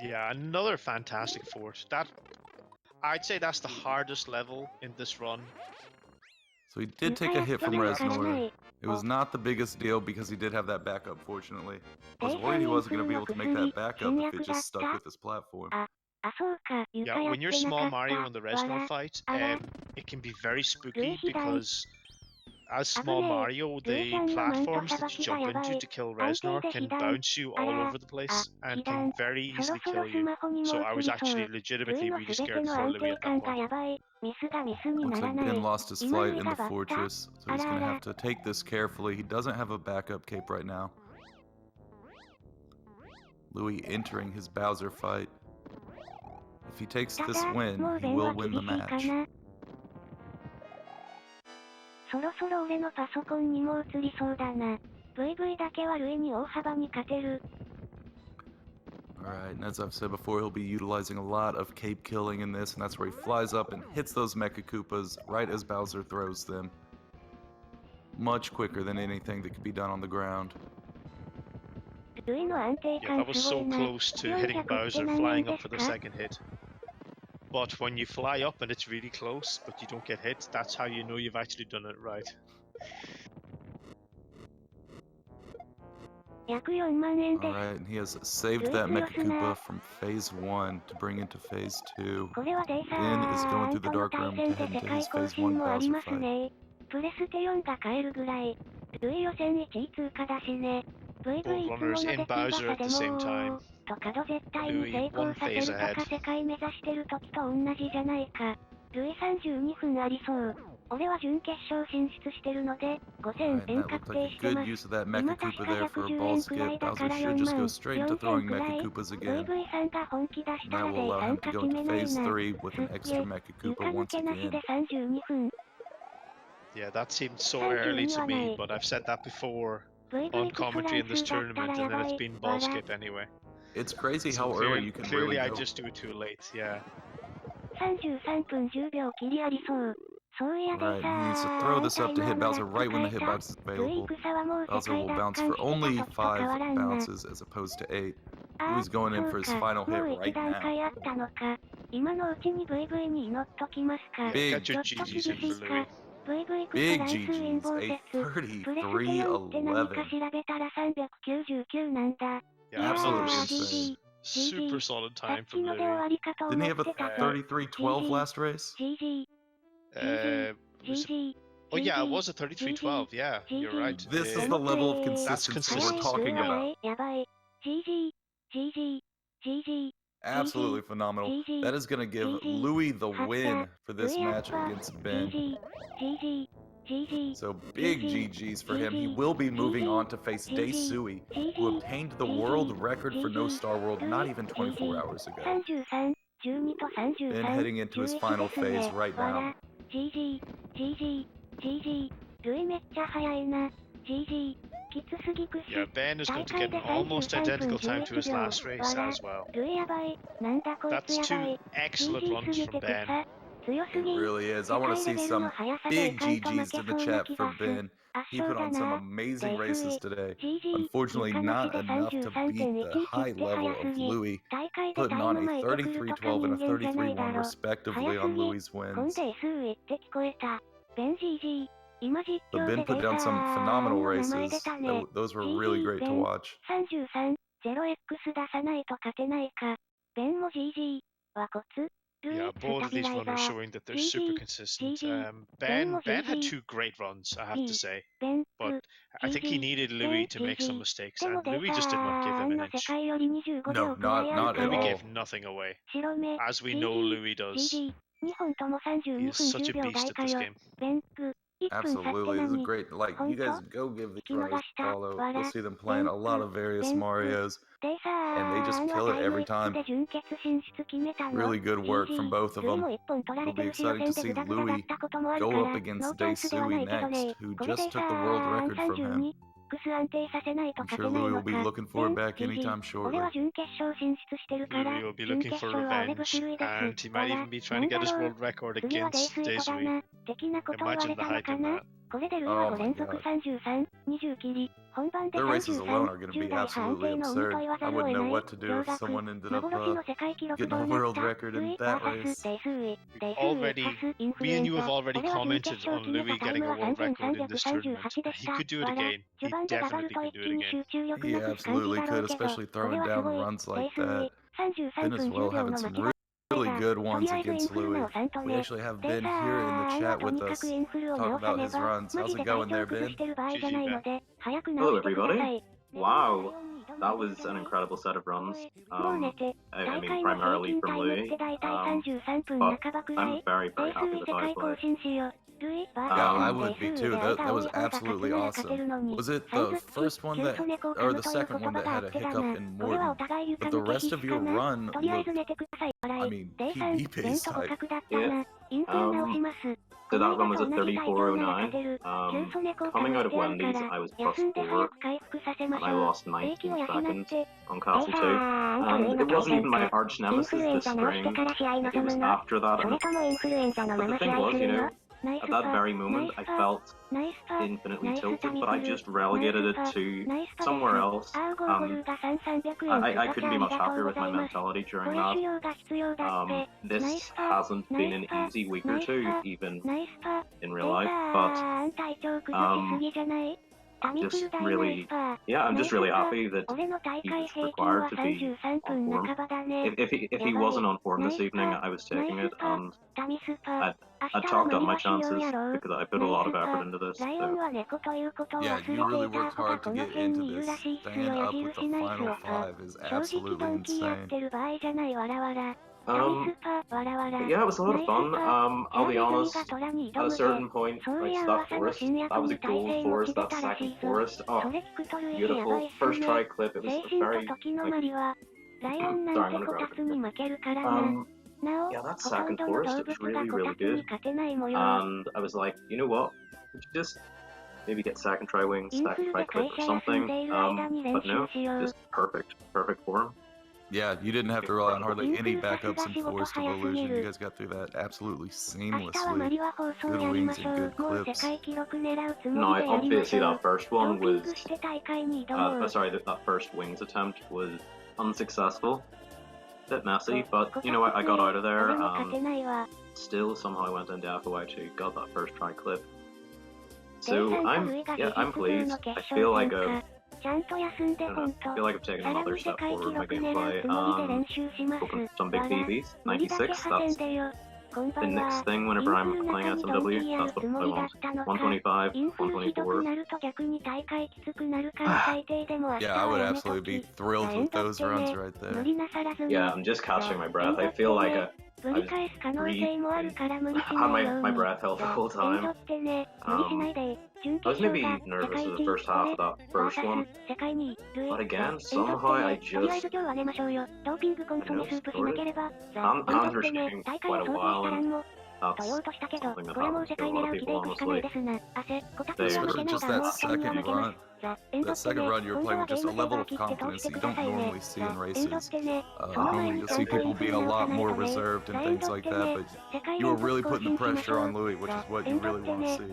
Yeah, another fantastic fort. I'd say that's the hardest level in this run. So he did 床 take や a っ hit て from ないからな Reznor. い It was not the biggest deal because he did have that backup, fortunately. I was デイ worried he サ wasn't イン going to be の able to 薬 make that backup 新 if 薬 it だっ just stuck た with his platform. あそうか Yeah, 床やっ when you're てなか small っ Mario in the たわ Reznor ら fight, あら it can be very spooky Luigi because as 危 small ねえ Mario, ルイ the ちゃんのマント platforms さば that you きが jump やば into い to kill 安定 Reznor で can 被弾 bounce you あ all ら over the あ place and 被弾 can very そろ easily そろ kill ス you. マホにも So 映 I was りそう actually ルイ legitimately の really すべて scared の for 安 Louis 定 at that 感が point. やばいミスがミスに Looks なら like な Ben い lost his 今 flight 上 in が the バッタ fortress, so あ he's ら going あ to ら have to take this carefully. He doesn't have a backup cape right now. Louis entering his Bowser fight. If he takes た this だ win, もう he ベンは will win 厳 the しいか match. なそろそろ俺のパソコンにも映りそうだな。VV だけはルイに大幅に勝てる。Alright, and as I've said before, he'll be utilizing a lot of cape killing in this, and that's where he flies up and hits those Mecha Koopas right as Bowser throws them. Much quicker than anything that could be done on the ground. Yeah, that was so close to hitting Bowser flying up for the second hit. But when you fly up and it's really close, but you don't get hit, that's how you know you've actually done it right. Alright, and he has saved that Mecha Koopa from Phase 1 to bring into Phase 2. Ben is going through the Dark Room to head into his Phase 1 Bowser fight. プレステ4が買えるぐらい、ルイ予選1位通過だしね。VV いつものできるバカでもと角絶対に成功させるとか世界目指してる時と同じじゃないか。ルイ32分ありそう。俺は準決勝進出してるので5000円確定してます。今確か110円くらいだから4万4000くらい。VV さんが本気出したらで3か決めないな。すっげえ。床抜けなしで32分。Yeah, that seemed so early to me, but I've said that before on commentary in this tournament, and then it's been ball skip anyway. It's crazy how early you can really Clearly, I go. just do it too late, yeah. 33分10秒切りありそう。そういやでさ Right, he needs to throw this up to hit Bowser right when the hitbox is available. Bowser will bounce for only 5 bounces as opposed to 8. He's going in for his final hit right now. 今のうちに VV に祈っときますか。 Big ちょっと厳しいか。VV ク Big ライス陰謀 GG's, 説。プレステ4って何か調べたら399なんだ。 Yeah, absolutely insane. Super solid time さっき from ので終 Louis. わりかと Didn't 思 he っ have てた a ぞ。 33-12 last race? Oh yeah, it was a 33-12, yeah, you're right. This is the level of consistency we're talking about. やばい。GG。Absolutely phenomenal. That is going to give Louis the win for this match against Ben. So big GG's for him. He will be moving on to face Daisui, who obtained the world record for no StarWorld not even 24 hours ago. Ben heading into his final phase right now. Yeah, Ben is going to get an almost identical time to his last race as well. That's 2 excellent runs from Ben. It really is. I want to see some big GG's in the chat for Ben. He put on some amazing races today. Unfortunately, not enough to beat the high level of Louis, putting on a 33-12 and a 33-1 respectively on Louis' wins. But Ben put down some phenomenal races. Those were really great to watch. 0x 出さないと勝てないか。ベンも GG はコツ。 Yeah, both of these runners showing that they're super consistent. Ben had 2 great runs, I have to say. But I think he needed Louis to make some mistakes, and Louis just did not give him an inch. No, not at Louis all. gave nothing away. As we know Louis does. He is such a beast at this game. Absolutely, this is great. Like, you guys go give these runners a follow. You'll see them playing a lot of various Marios, and they just kill it every time. Really good work from both of them. It'll be exciting to see Louis go up against Daisui next, who just took the world record from him. I'm sure Louis will be looking for it back anytime shortly. Louis will be looking for revenge, and he might even be trying to get his world record against Daisui. Imagine the hype in that. Oh my god. Their races alone are going to be absolutely absurd. I wouldn't know what to do if someone ended up getting a world record in that race. Me and you have already commented on Louis getting a world record in this tournament. He could do it again. He definitely could do it again. He absolutely could, especially throwing down runs like that. Ben as well having some really good ones against Louis. We actually have Ben here in the chat with us, talking about his runs. How's it going there, Ben? Hello everybody. Wow, that was an incredible set of runs. I mean primarily from Louis, but I'm very happy with how I played. Yeah, I would be too. That was absolutely awesome. Was it the first one that, or the second one that had a hiccup in Morton? But the rest of your run looked, I mean, PvP based type. Yeah, So that run was at 34.09. Coming out of Wendy's, I was plus 4, and I lost 19 seconds on Castle 2. And it wasn't even my arch nemesis this spring, it was after that. And, but the thing was, you know, at that very moment, I felt infinitely tilted, but I just relegated it to somewhere else. I couldn't be much happier with my mentality during that. This hasn't been an easy week or two, even in real life, but I'm just really happy that he's required to be on form. If he wasn't on form this evening, I was taking it, and I chalked up my chances because I put a lot of effort into this. So. Yeah, you really worked hard to get into this. Staying up with the final 5 is absolutely insane. Yeah, it was a lot of fun. I'll be honest, at a certain point, like that forest, that was a gold forest, that second forest, oh, beautiful. First try clip, it was a very, like, sorry, I'm gonna grab it. Yeah, that second forest, it was really, really good. And I was like, you know what, would you just maybe get second try wings, second try clip or something? But no, just perfect form. Yeah, you didn't have to rely on hardly any backups in Forest of Illusion. You guys got through that absolutely seamlessly. Good wings and good clips. No, obviously that first one was... that first wings attempt was unsuccessful. A bit messy, but you know what, I got out of there and still somehow went into FOI2, got that first try clip. So I'm pleased. I feel like I feel like I've taken another step forward in my gameplay, opened some big BBs, 96, that's the next thing whenever I'm playing SMW, that's what I want, 125, 124. Yeah, I would absolutely be thrilled with those runs right there. Yeah, I'm just catching my breath, I feel like I had my breath held the whole time. I was maybe nervous for the first half of that first one, but again, somehow I just, hands were shaking quite a while, and that's something that happens to a lot of people, honestly. Especially just that second run. That second run, you were playing with just a level of confidence that you don't normally see in races. Normally you'll see people be a lot more reserved and things like that, but you were really putting the pressure on Louis, which is what you really want to see.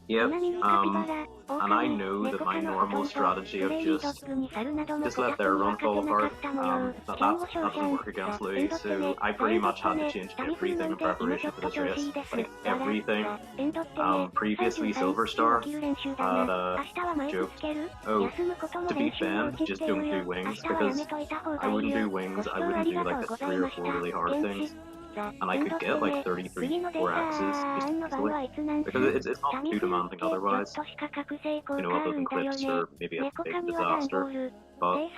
Yep, and I know that my normal strategy of just let their run fall apart, that doesn't work against Louis, so I pretty much had to change everything in preparation for this race. Like everything. Previously Silver Star had joked, oh, to beat Ben, just don't do wings, because I wouldn't do wings, I wouldn't do like the 3 or 4 really hard things. And I could get like 33, 4Xs just easily, because it's not too demanding otherwise, you know, other than clips or maybe a big disaster. But,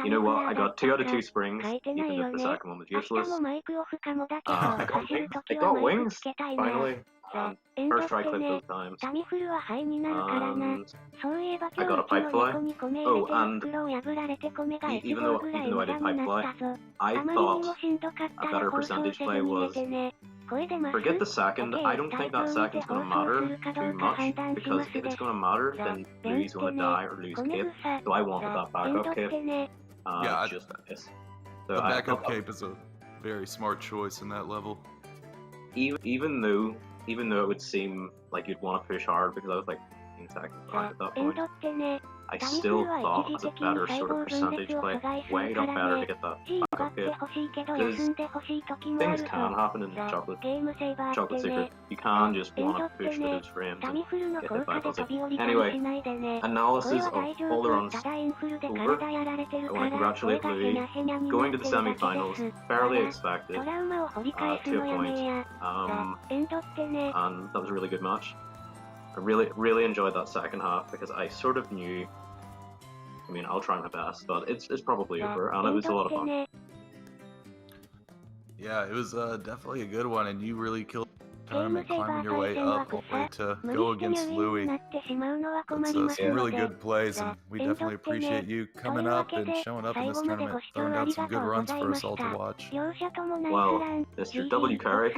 you know what, I got 2 out of 2 springs, even if the second one was useless. I got wings, finally. First try clip both times. And I got a pipe fly. Oh, and even though I did pipe fly, I thought a better percentage play was forget the second. I don't think that second's gonna matter too much, because if it's gonna matter, then Louis gonna die or lose cape. So I wanted that backup cape. Just in case. So the backup cape is a very smart choice in that level. Even though it would seem like you'd want to push hard, because I was like 15 seconds behind at that point, I still thought as a better sort of percentage play, way up better to get that backup hit. Because things can happen in Chocolate Secret. You can just want to push those frames and get hit by buzzer. Anyway, analysis of all the runs over. I want to congratulate Louis. Going to the semi-finals, fairly expected, to a point. And that was a really good match. I really enjoyed that second half, because I sort of knew, I mean, I'll try my best, but it's probably over, and it was a lot of fun. Yeah, it was definitely a good one, and you really killed tournament, climbing your way up all the way to go against Louis. It's some really good plays, and we definitely appreciate you coming up and showing up in this tournament, throwing down some good runs for us all to watch. Well, Mr. W. Carrick,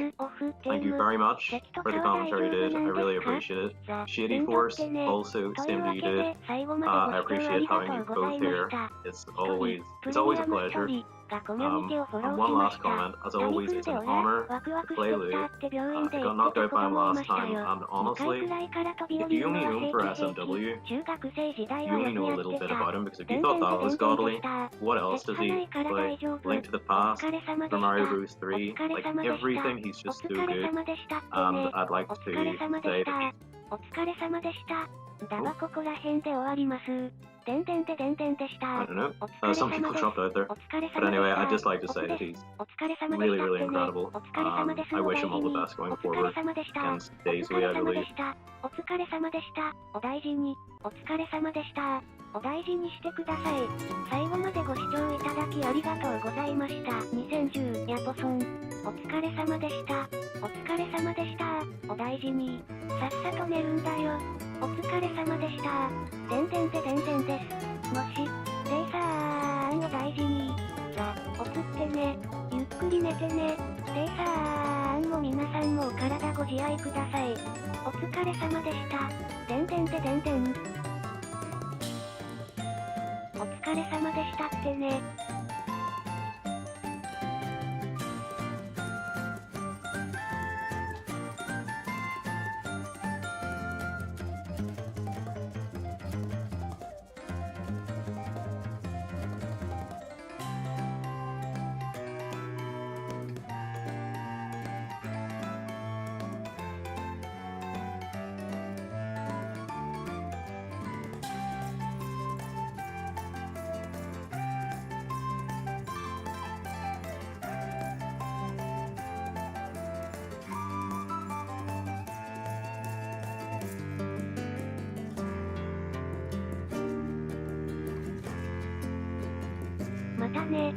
thank you very much for the commentary you did. I really appreciate it. Shitty Force, also, same to you did. I appreciate having you both here. It's always a pleasure. And one last comment, as always, it's an honor to play Louis. I got knocked out by him last time, and honestly, if you only know him for SMW, you only know a little bit about him, because if you thought that was godly, what else does he play? Link to the Past, Super Mario Bros. 3, like everything, he's just so good. And I'd like to say that... お疲れ様でした。だわここら辺で終わります。でんでんででんでんでした。I don't know. Some people dropped out there. But anyway, I'd just like to say that he's really, really incredible. I wish him all the best going forward against Daisy, I believe. お疲れ様でした。お大事に。お疲れ様でした。お大事にしてください。最後までご視聴いただきありがとうございました。2010ヤポソン。お疲れ様でした。お疲れ様でした。お大事に。さっさと寝るんだよ。お疲れ様でした。でんでんででんでんです。もし、レイサーンを大事に。さ、おつってね。ゆっくり寝てね。レイサーンも皆さんもお体ご自愛ください。お疲れ様でした。でんでんででんでん。お疲れ様でしたってね。またね。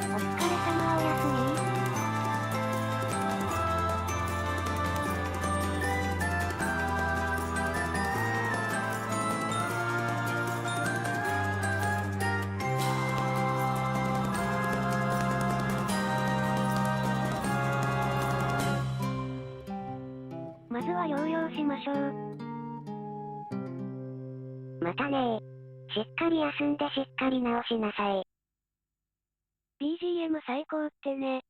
お疲れ様おやすみ。まずは療養しましょう。またねー。しっかり休んでしっかり治しなさい。BGM 最高ってね。